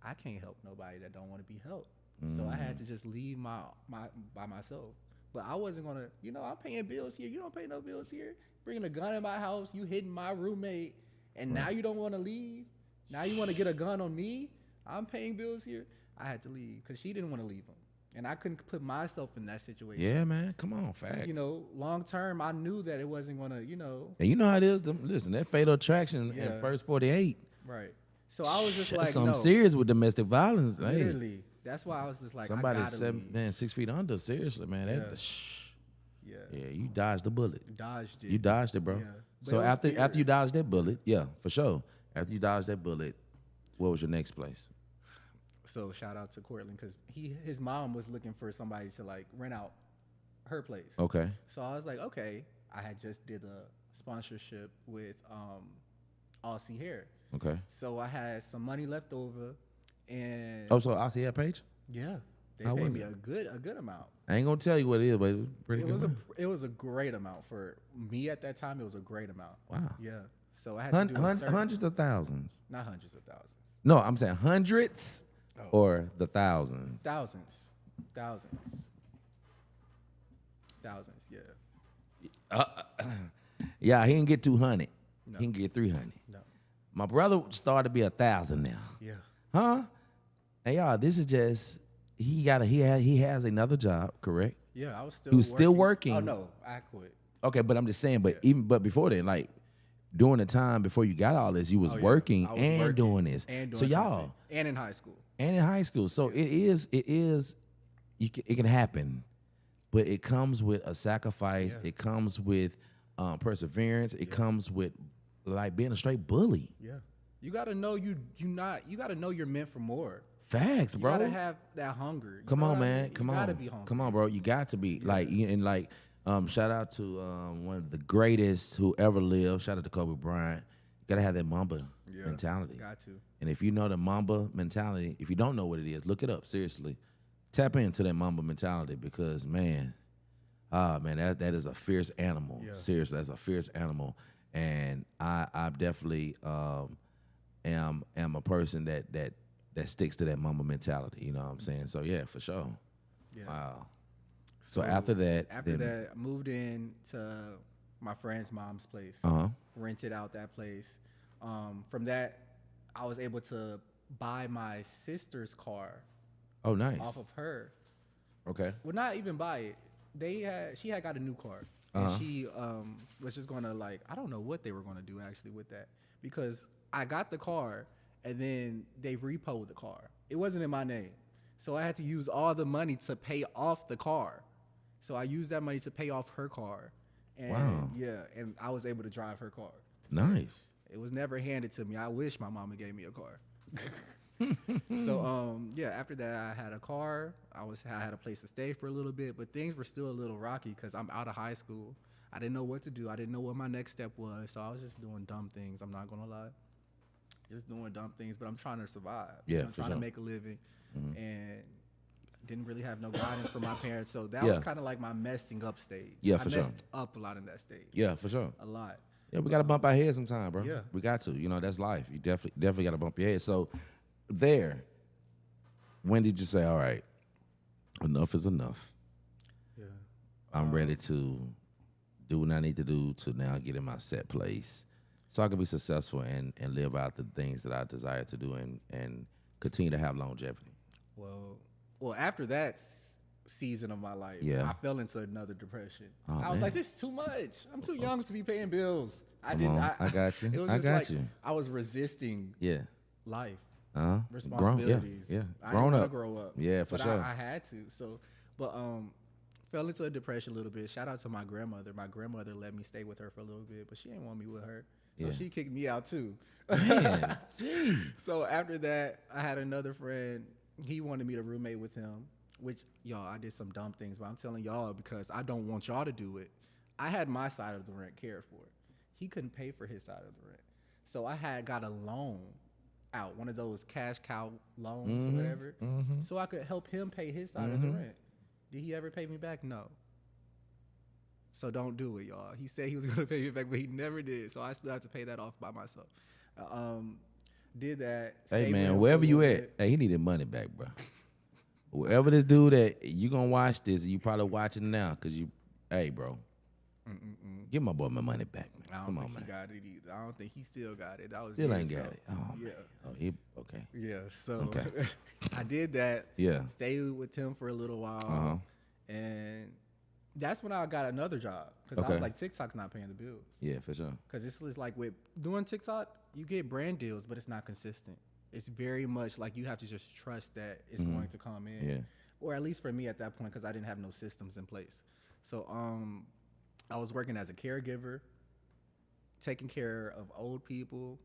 I can't help nobody that don't want to be helped. So I had to just leave by myself. But I wasn't gonna, I'm paying bills here. You don't pay no bills here. Bringing a gun in my house, you hitting my roommate, and now you don't want to leave. Now you want to get a gun on me. I'm paying bills here. I had to leave because she didn't want to leave him, and I couldn't put myself in that situation. Yeah, man. Come on, facts. Long term, I knew that it wasn't gonna, And you know how it is. Listen, that fatal attraction in first 48. Right. So I was just like, something serious with domestic violence. Literally. Hey, That's why I was just like, somebody I gotta leave. 6 feet under. Seriously, man. Yeah. Yeah, you dodged the bullet. Dodged it. You dodged it, bro. Yeah. So after you dodged that bullet, yeah, for sure. After you dodged that bullet, what was your next place? So shout out to Cortland because his mom was looking for somebody to like rent out her place. Okay. So I was like, okay. I had just did a sponsorship with Aussie Hair. Okay. So I had some money left over, and so Aussie Hair page? Yeah, they How paid was me it? a good amount. I ain't gonna tell you what it is, but it was pretty good. It was a great amount for me at that time. It was a great amount. Wow. Yeah. So I had to do hundreds of thousands. Not hundreds of thousands. No, I'm saying hundreds or the thousands. Thousands. Yeah. Yeah, he didn't get 200. No. He didn't get 300. No. My brother started to be 1,000 now. Yeah. Huh? Hey y'all, this is just he has another job, correct? Yeah, I was still. He was still working. Oh no, I quit. Okay, but I'm just saying, but before then, like during the time before you got all this, you was working and doing this. And doing so y'all and in high school. So it can happen, but it comes with a sacrifice. Yeah. It comes with perseverance. It comes with like being a straight bully. Yeah. You gotta know you gotta know you're meant for more. Facts, bro. You gotta have that hunger. Come on, man. Come on. You gotta be hungry. Come on, bro. You got to be shout out to one of the greatest who ever lived. Shout out to Kobe Bryant. You gotta have that Mamba mentality. Got to. And if you know the Mamba mentality, if you don't know what it is, look it up. Seriously, tap into that Mamba mentality because that is a fierce animal. Yeah. Seriously, that's a fierce animal. And I definitely am a person that sticks to that Mamba mentality. You know what I'm saying? So yeah, for sure. Yeah. Wow. So after that, I moved in to my friend's mom's place. Rented out that place. From that, I was able to buy my sister's car. Oh, nice. Off of her. Okay. Well, not even buy it. She had got a new car, and she was just gonna I don't know what they were gonna do actually with that because I got the car and then they repoed the car. It wasn't in my name, so I had to use all the money to pay off the car. So I used that money to pay off her car, and and I was able to drive her car. Nice. It was never handed to me. I wish my mama gave me a car. So after that I had a car. I had a place to stay for a little bit, but things were still a little rocky because I'm out of high school. I didn't know what to do. I didn't know what my next step was, so I was just doing dumb things. I'm not gonna lie, just doing dumb things. But I'm trying to survive. Yeah, I'm trying to make a living, and didn't really have no guidance from my parents. So that was kind of like my messing up stage. Yeah, I messed up a lot in that stage. Yeah, for sure. A lot. Yeah, we gotta bump our heads sometime, bro. Yeah. We got to. That's life. You definitely gotta bump your head. So when did you say, all right, enough is enough? Yeah. I'm ready to do what I need to do to now get in my set place so I can be successful and live out the things that I desire to do and continue to have longevity. Well, after that season of my life, I fell into another depression. I was like, this is too much. I'm too young to be paying bills. I got you. It was I was resisting life. Responsibilities. I didn't want to grow up. Yeah, for sure. I had to. So, fell into a depression a little bit. Shout out to my grandmother. My grandmother let me stay with her for a little bit, but she didn't want me with her. So she kicked me out too. Man, gee. So after that, I had another friend. He wanted me to roommate with him, which, y'all, I did some dumb things, but I'm telling y'all because I don't want y'all to do it. I had my side of the rent cared for. He couldn't pay for his side of the rent. So I had got a loan out, one of those cash cow loans or whatever, so I could help him pay his side of the rent. Did he ever pay me back? No. So don't do it, y'all. He said he was going to pay me back, but he never did. So I still have to pay that off by myself. Did that. Hey, man, wherever you at, hey, he needed money back, bro. whoever this dude that you gonna watch this, you probably watching now, cause hey, bro, give my boy my money back, man. I don't Come think on, he man. got it either. I don't think he still got it. That was Still years ain't got ago. it. Oh, Yeah. man. Oh, he okay. Yeah. So Okay. I did that. Yeah. Stayed with him for a little while. Uh-huh. And that's when I got another job. Because I Okay. was like, TikTok's not paying the bills. Yeah, for sure. Because it's like with doing TikTok, you get brand deals, but it's not consistent. It's very much like you have to just trust that it's going to come in. Yeah. Or at least for me at that point, because I didn't have no systems in place. So I was working as a caregiver, taking care of old people,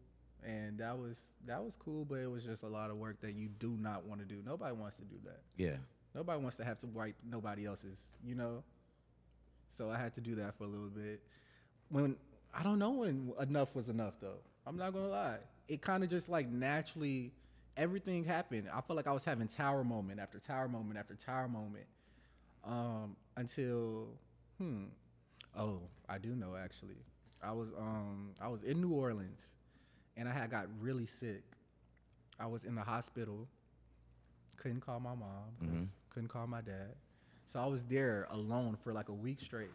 and that was cool, but it was just a lot of work that you do not want to do. Nobody wants to do that. Yeah. Nobody wants to have to wipe nobody else's, So I had to do that for a little bit. I don't know when enough was enough, though. I'm not gonna lie. It kind of just like naturally, everything happened. I felt like I was having tower moment after tower moment after tower moment, until oh, I do know actually. I was in New Orleans, and I had got really sick. I was in the hospital. Couldn't call my mom. Couldn't call my dad. So I was there alone for like a week straight,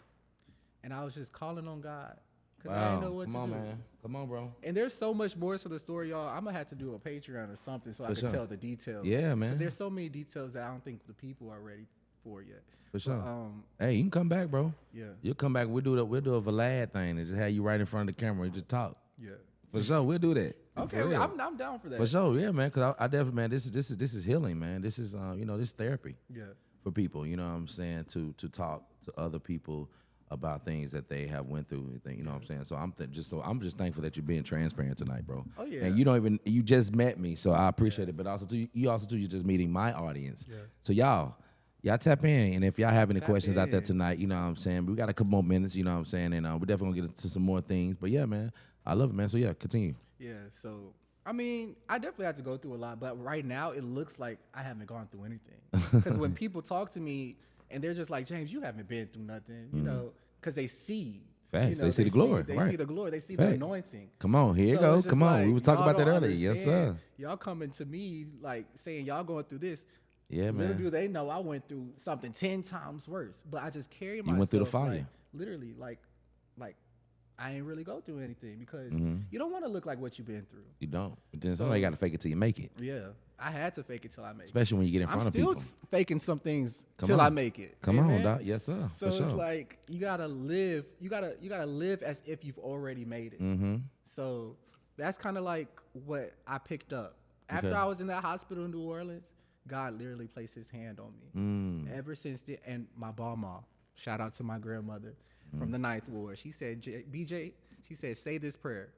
and I was just calling on God because I didn't know what to do. Come on, man. Come on, bro. And there's so much more to the story, y'all. I'm gonna have to do a Patreon or something so I can tell the details. Yeah, man. 'Cause there's so many details that I don't think the people are ready for yet. For sure. But, hey, you can come back, bro. Yeah. You'll come back. We'll do a Vlad thing and just have you right in front of the camera and just talk. Yeah. For sure, we'll do that. Okay, For real. I'm down for that. For sure, yeah, man. Cause I definitely, man, this is healing, man. This is this therapy. Yeah. For people, you know what I'm saying, to talk to other people about things that they have went through, you know what I'm saying. So I'm just thankful that you're being transparent tonight, bro. Oh yeah. And you just met me, so I appreciate it. But also too, you're just meeting my audience. Yeah. So y'all tap in, and if y'all have any Tap questions out there in. tonight, you know what I'm saying. We got a couple more minutes, you know what I'm saying, and we're definitely gonna get into some more things. But yeah, man, I love it, man. So yeah, continue. Yeah. So I mean, I definitely had to go through a lot, but right now it looks like I haven't gone through anything. Because when people talk to me and they're just like, James, you haven't been through nothing, you know, because they see. Facts. They see the glory. They Right. see the glory. They see Facts. the anointing. Come on, here you So go. it's just Come on, we like, was talking y'all about that don't earlier. Yes, understand. sir. Y'all coming to me like saying y'all going through this. Yeah, Little man. do they know I went through something 10 times worse. But I just carry myself. You went through the fire. Like, literally, like I ain't really go through anything because you don't want to look like what you've been through. You don't. But then somebody got to fake it till you make it. Yeah, I had to fake it till I make it. Especially when you get in front I'm of still people. faking some things Come till on. I make it. Come on, Amen? Doc. Yes, sir. So For sure. it's like you gotta live. You gotta live as if you've already made it. Mm-hmm. So that's kind of like what I picked up after Okay. I was in that hospital in New Orleans. God literally placed His hand on me. Ever since then, and my mama, shout out to my grandmother from the Ninth Ward. She said, BJ, she said, say this prayer.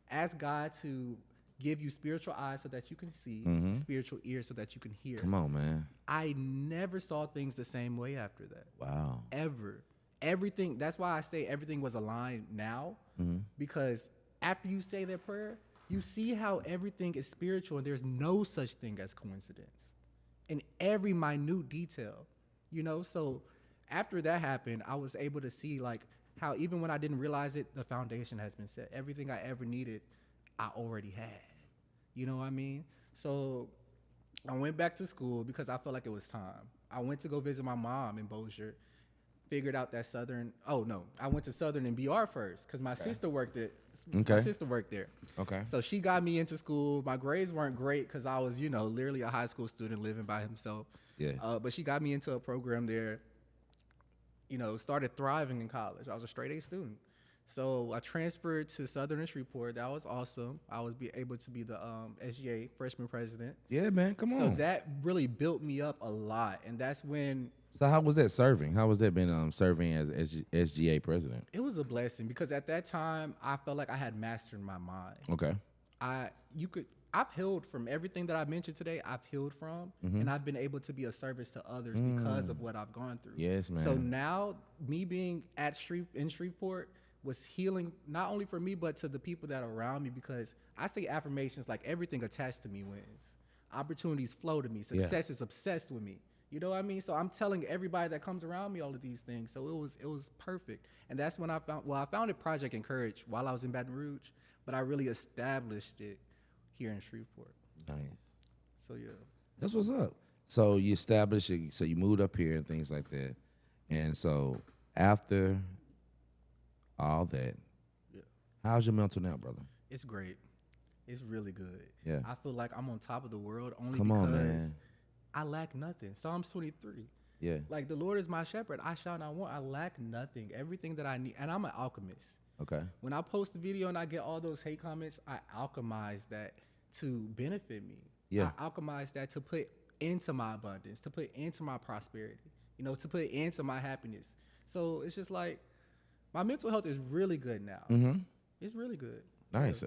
Ask God to give you spiritual eyes so that you can see, spiritual ears so that you can hear. Come on, man. I never saw things the same way after that. Wow. Ever. Everything, that's why I say everything was aligned now, because after you say that prayer, you see how everything is spiritual and there's no such thing as coincidence in every minute detail, So after that happened, I was able to see like how even when I didn't realize it, the foundation has been set. Everything I ever needed, I already had. You know what I mean? So I went back to school because I felt like it was time. I went to go visit my mom in Bossier, figured out that I went to Southern and BR first because my sister worked at. Okay. My sister worked there. Okay. So she got me into school. My grades weren't great because I was, literally a high school student living by himself. Yeah. But she got me into a program there. Started thriving in college. I was a straight A student. So I transferred to Southern and Shreveport. That was awesome. I was able to be the SGA freshman president. Yeah, man. Come on. So that really built me up a lot. And that's when So how was that serving? How was that been serving as SGA president? it was a blessing because at that time I felt like I had mastered my mind. Okay. I've healed from everything that I mentioned today. I've healed from, and I've been able to be a service to others because of what I've gone through. Yes, man. So now, me being in Shreveport was healing not only for me but to the people that are around me because I say affirmations like everything attached to me wins, opportunities flow to me, success is obsessed with me. You know what I mean? So I'm telling everybody that comes around me all of these things. So it was perfect, and that's when I founded Project Encourage while I was in Baton Rouge, but I really established it here in Shreveport. Nice. So yeah. That's what's up. So you established it, so you moved up here and things like that. And so after all that, Yeah. how's your mental now, brother? It's great. It's really good. Yeah. I feel like I'm on top of the world only Come because on, man. I lack nothing. Psalms 23. Yeah. Like the Lord is my shepherd, I shall not want. I lack nothing. Everything that I need, and I'm an alchemist. Okay. When I post a video and I get all those hate comments, I alchemize that to benefit me. Yeah. I alchemize that to put into my abundance, to put into my prosperity, to put into my happiness. So it's just like my mental health is really good now. Mm-hmm. It's really good. Nice.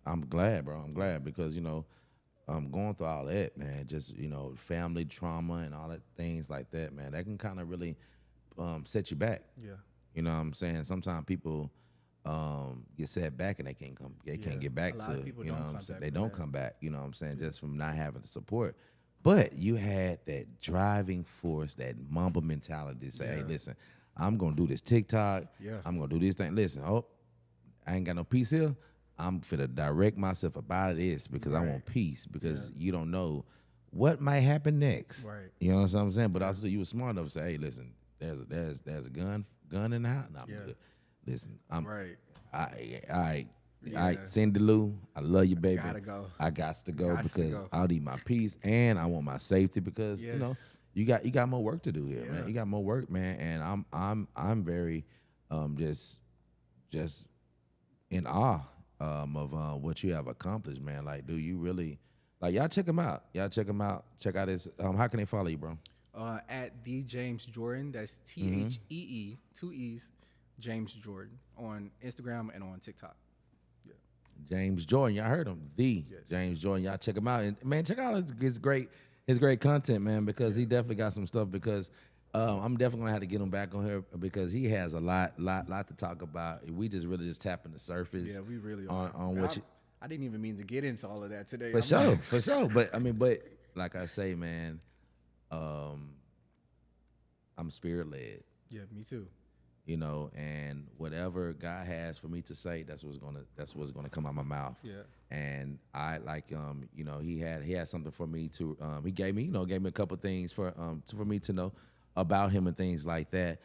I'm glad, bro. I'm glad because, going through all that, man, just, family trauma and all that things like that, man, that can kind of really set you back. Yeah. You know what I'm saying? Sometimes people get set back and they can't get back A to lot of people you know don't what I'm come saying? back They from don't that. come back, you know what I'm saying, just from not having the support. But you had that driving force, that mamba mentality to say, hey, Yeah. listen, I'm gonna do this TikTok, Yeah. I'm gonna do this thing. Listen, I ain't got no peace here. I'm finna direct myself about this because I Right. want peace because Yeah. you don't know what might happen next. Right. You know what I'm saying? But also you were smart enough to say, hey, listen, there's a gun in the house. Nah, I'm Yeah. good. Listen, I'm Right. I Yeah. Cindy Lou, I love you, baby. Gotta go. I got to go Gots to because go. I need my peace and I want my safety because Yes. you got more work to do here, man. Yeah. You got more work, man, and I'm very just in awe of what you have accomplished, man. Like, do you really like y'all check him out? Y'all check him out. Check out his. How can they follow you, bro? At the James Jordan, that's THEE, 2 E's, James Jordan on Instagram and on TikTok. Yeah. James Jordan, y'all heard him. Yes. James Jordan, y'all check him out. And man, check out his great content, man, because he definitely got some stuff. Because I'm definitely gonna have to get him back on here because he has a lot to talk about. We just really just tapping the surface. Yeah, we really are. on what you. I didn't even mean to get into all of that today. For sure, for sure. But like I say, man, I'm spirit led. Yeah, me too. And whatever God has for me to say, that's what's gonna come out my mouth. Yeah. And I like, he had something for me to, he gave me a couple things for me to know about him and things like that.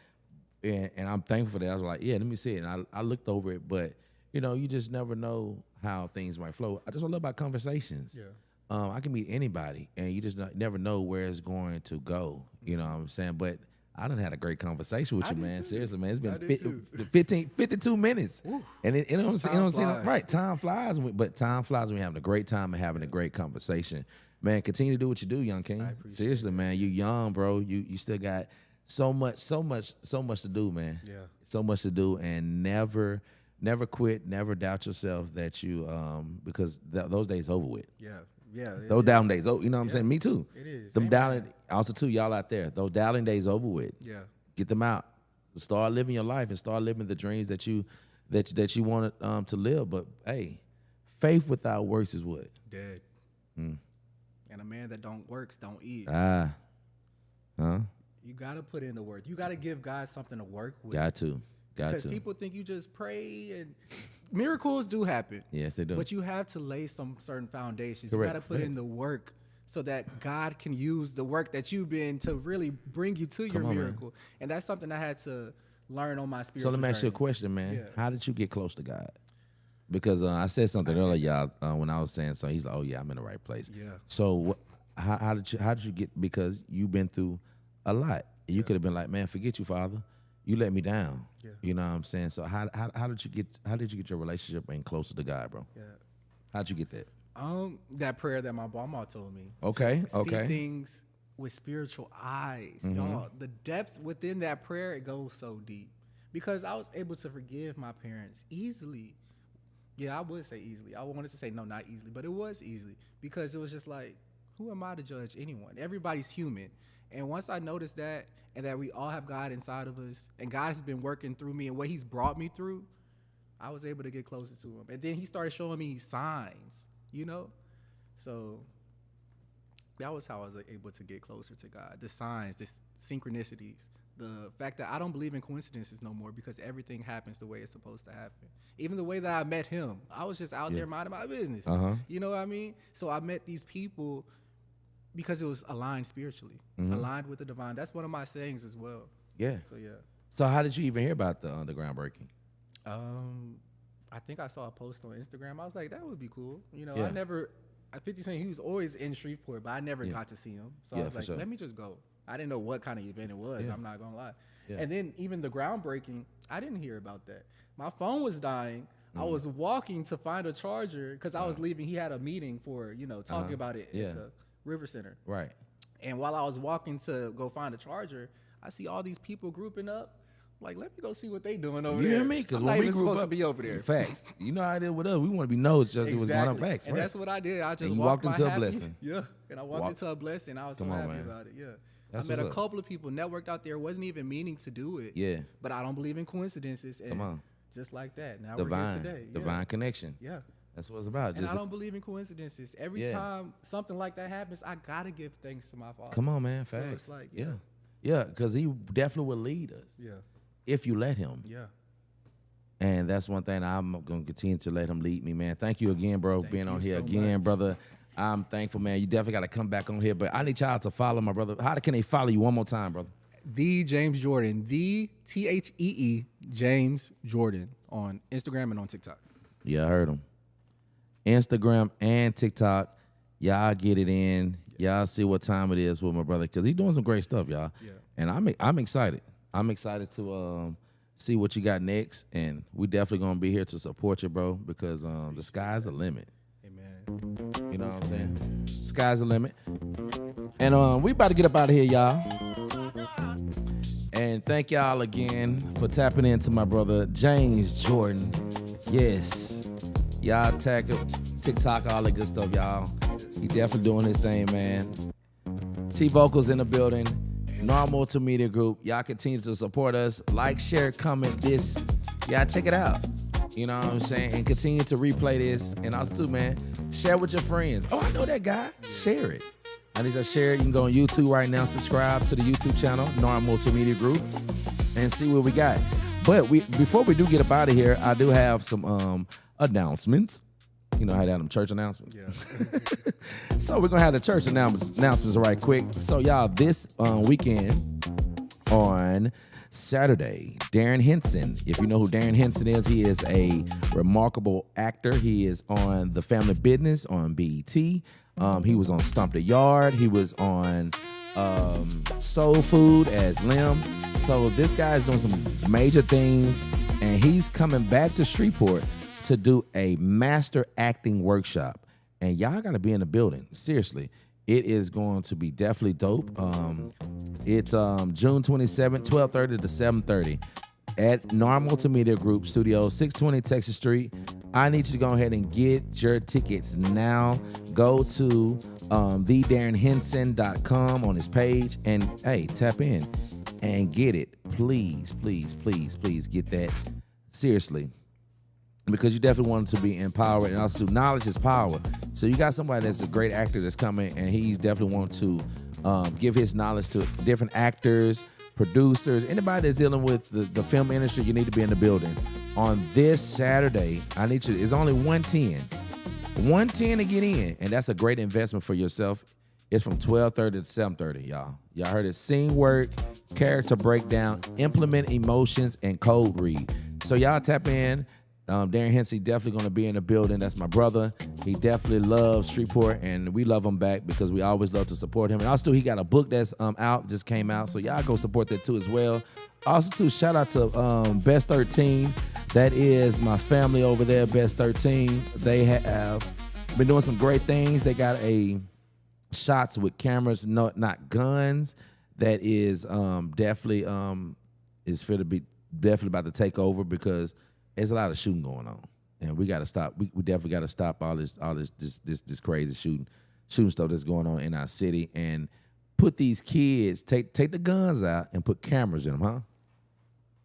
And I'm thankful for that. I was like, yeah, let me see it. And I looked over it, but you just never know how things might flow. I just love about conversations. Yeah. I can meet anybody, and you just never know where it's going to go. You know what I'm saying? But I done had a great conversation with I you, did man. too. Seriously, man. It's I been did too. 52 minutes. Woo. And Time flies. right, time flies. But time flies when you're having a great time and having a great conversation. Man, continue to do what you do, young king. I appreciate Seriously, man. You young, bro. You still got so much to do, man. Yeah. So much to do, and never quit, never doubt yourself that you because those days over with. Yeah. Yeah. Those doubting days, you know what I'm Yeah. saying? Me too. It is. Them Amen. doubting, also too, y'all out there, those doubting days over with. Yeah. Get them out. Start living your life and start living the dreams that you want to live. But hey, faith without works is what? Dead. And a man that don't works don't eat. Huh? You gotta put in the work. You gotta give God something to work with. Got to. Because people think you just pray and miracles do happen. Yes, they do. But you have to lay some certain foundations. Correct. You got to put in the work so that God can use the work that you've been to really bring you to your on, man. miracle. And that's something I had to learn on my spiritual So let me ask you a journey. question, man. Yeah. How did you get close to God? Because I said something earlier, y'all, when I was saying so. He's like, "Oh yeah, I'm in the right place." Yeah. So how did you get? Because you've been through a lot. You could have been like, "Man, forget you, Father. You let me down." Yeah. You know what I'm saying? So how did you get your relationship and closer to God, bro? Yeah. How'd you get that? That prayer that my mama told me. Okay, See okay. things with spiritual eyes, y'all. The depth within that prayer, it goes so deep. Because I was able to forgive my parents easily. Yeah, I would say easily. I wanted to say no, not easily, but it was easily because it was just like, who am I to judge anyone? Everybody's human. And once I noticed that and that we all have God inside of us and God has been working through me and what he's brought me through, I was able to get closer to him. And then he started showing me signs, So that was how I was able to get closer to God. The signs, the synchronicities, the fact that I don't believe in coincidences no more because everything happens the way it's supposed to happen. Even the way that I met him, I was just out there minding my business. Uh-huh. You know what I mean? So I met these people because it was aligned spiritually, aligned with the divine. That's one of my sayings as well. Yeah. So yeah. So how did you even hear about the groundbreaking? I think I saw a post on Instagram. I was like, that would be cool. You know, Yeah. I never. 50 Cent, he was always in Shreveport, but I never got to see him. So I was like, sure. let me just go. I didn't know what kind of event it was. I'm not gonna lie. Yeah. And then even the groundbreaking, I didn't hear about that. My phone was dying. I was walking to find a charger because I was leaving. He had a meeting for, talking about it at the River Center. Right. And while I was walking to go find a charger, I see all these people grouping up. Like, let me go see what they doing over there. You hear me? Because I'm when not we even grew supposed up, to be over there. Facts. You know how it is with us. We want to be nosed just it was going up facts, And right? that's what I did. I just And you walked walked into my a happy- blessing. Yeah. And I walked into a blessing. I was so Come on, happy man. about it. Yeah. That's I met what's a up. couple of people, networked out there, wasn't even meaning to do it. Yeah. But I don't believe in coincidences. And Come on. just like that. Now Divine. we're here today. Yeah. Divine connection. Yeah. That's what it's about. And Just I don't believe in coincidences. Every time something like that happens, I gotta give thanks to my Father. come on, man. So Facts. it's like, yeah. Yeah, because he definitely will lead us. Yeah. If you let him. Yeah. And that's one thing I'm going to continue to let him lead me, man. Thank you again, bro, being you on here so again, much. brother. I'm thankful, man. You definitely got to come back on here. But I need y'all to follow my brother. How can they follow you one more time, brother? The James Jordan. The THEE James Jordan on Instagram and on TikTok. Yeah, I heard him. Instagram and TikTok. Y'all get it in. Y'all see what time it is with my brother because he's doing some great stuff, y'all. Yeah. And I'm excited. I'm excited to see what you got next. And we definitely going to be here to support you, bro, because the sky's the limit. Amen. You know what I'm saying? Sky's the limit. And we about to get up out of here, y'all. And thank y'all again for tapping into my brother, James Jordan. Yes. Y'all tag TikTok, all that good stuff, y'all. He definitely doing his thing, man. Tvokalz in the building. Normal to Media Group. Y'all continue to support us. Like, share, comment this. Y'all check it out. You know what I'm saying? And continue to replay this. And also, too, man, share with your friends. Oh, I know that guy. Share it. I need to share it. You can go on YouTube right now. Subscribe to the YouTube channel, Normal to Media Group, and see what we got. But before we do get up out of here, I do have some announcements. You know how they have them church announcements? Yeah. So we're going to have the church announcements right quick. So, y'all, this weekend on Saturday, Darren Henson. If you know who Darren Henson is, he is a remarkable actor. He is on The Family Business on BET. He was on Stomp the Yard. He was on Soul Food as Lim. So this guy is doing some major things, and he's coming back to Shreveport to do a master acting workshop. And y'all got to be in the building. Seriously. It is going to be definitely dope. It's June 27th, 12:30 to 7:30 at Normal to Media Group Studios, 620 Texas Street. I need you to go ahead and get your tickets now. Go to thedarrenhenson.com on his page and, hey, tap in and get it. Please, please, please, please get that. Seriously. Because you definitely want to be empowered, and also knowledge is power. So you got somebody that's a great actor that's coming, and he's definitely want to give his knowledge to different actors, producers, anybody that's dealing with the film industry. You need to be in the building on this Saturday. I need you. It's only $110 to get in, and that's a great investment for yourself. It's from 12:30 to 7:30, y'all. Y'all heard it. Scene work, character breakdown, implement emotions, and code read. So y'all tap in. Darren Henson definitely going to be in the building. That's my brother. He definitely loves Shreveport, and we love him back because we always love to support him. And also, he got a book that's out, just came out, so y'all go support that too as well. Also, too, shout out to Best 13. That is my family over there, Best 13. They have been doing some great things. They got a shots with cameras, not guns. That is definitely is fit to be definitely about to take over because there's a lot of shooting going on, and we got to stop. We definitely got to stop all this crazy shooting stuff that's going on in our city, and put these kids take the guns out and put cameras in them,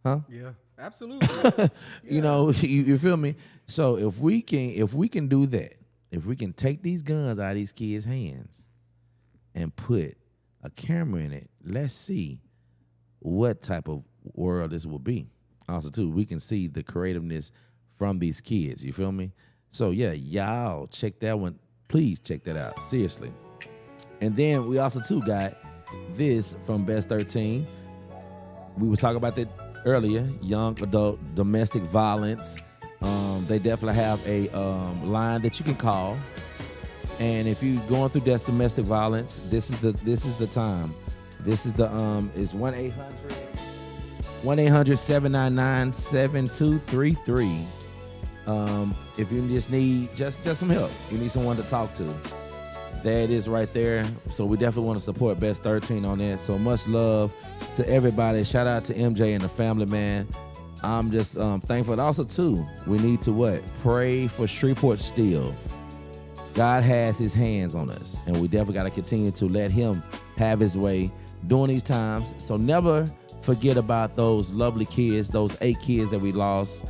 huh? Yeah, absolutely. You know, you feel me? So if we can do that, if we can take these guns out of these kids' hands and put a camera in it, let's see what type of world this will be. Also, too, we can see the creativeness from these kids. You feel me? So, yeah, y'all check that one. Please check that out. Seriously. And then we also too got this from Best 13. We was talking about that earlier. Young adult domestic violence. They definitely have a line that you can call. And if you're going through that domestic violence, this is the time. This is the it's 1-800-799-7233. If you just need just some help, you need someone to talk to. That is right there. So we definitely want to support Best 13 on that. So much love to everybody. Shout out to MJ and the family, man. I'm just thankful. And also, too, we need to what? Pray for Shreveport still. God has his hands on us, and we definitely got to continue to let him have his way during these times. So never forget about those lovely kids, those 8 kids that we lost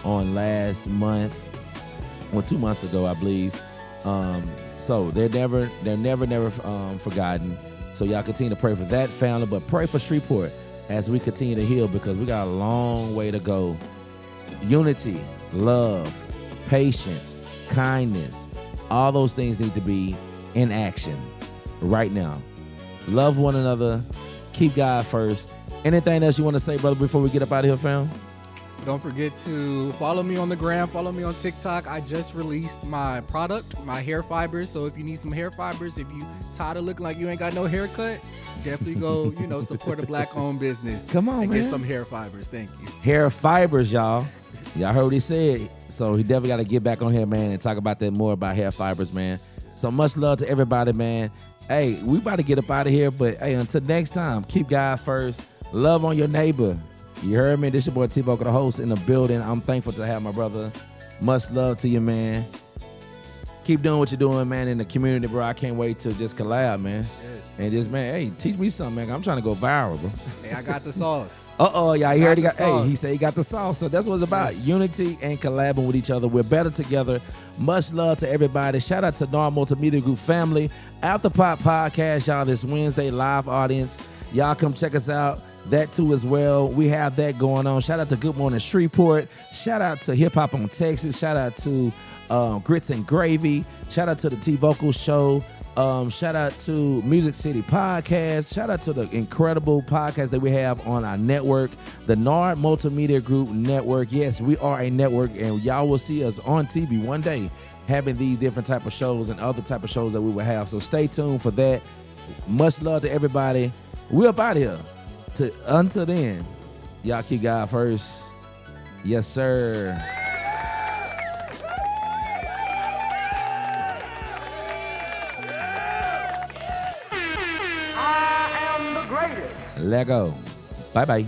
on last month, or 2 months ago, I believe. So they're never forgotten. So y'all continue to pray for that family, but pray for Shreveport as we continue to heal, because we got a long way to go. Unity, love, patience, kindness, all those things need to be in action right now. Love one another. Keep God first. Anything else you want to say, brother, before we get up out of here, fam? Don't forget to follow me on the gram, follow me on TikTok. I just released my product, my hair fibers. So if you need some hair fibers, if you tired of looking like you ain't got no haircut, definitely go, support a black-owned business. Come on, and man. Get some hair fibers. Thank you. Hair fibers, y'all. Y'all heard what he said. So he definitely got to get back on here, man, and talk about that more about hair fibers, man. So much love to everybody, man. Hey, we about to get up out of here, but hey, until next time, keep God first. Love on your neighbor. You heard me? This your boy Tvokalz, the host in the building. I'm thankful to have my brother. Much love to you, man. Keep doing what you're doing, man, in the community, bro. I can't wait to just collab, man. Yes. And just, man, hey, teach me something, man. I'm trying to go viral, bro. Hey, I got the sauce. Y'all heard he got, hey, he said he got the sauce. So that's what it's about. Unity and collabing with each other. We're better together. Much love to everybody. Shout out to NAR Multimedia Group family. After Pop Podcast, y'all, this Wednesday live audience. Y'all come check us out. That too as well. We have that going on. Shout out to Good Morning Shreveport. Shout out to Hip Hop on Texas. Shout out to Grits and Gravy. Shout out to the Tvokalz Show. Shout out to Music City Podcast. Shout out to the incredible podcast that we have on our network, the NAR Multimedia Group Network. Yes, we are a network, and y'all will see us on TV one day having these different type of shows and other type of shows that we will have. So stay tuned for that. Much love to everybody. We're up out of here. Until then, y'all keep God first. Yes, sir. I am the greatest. Let go. Bye-bye.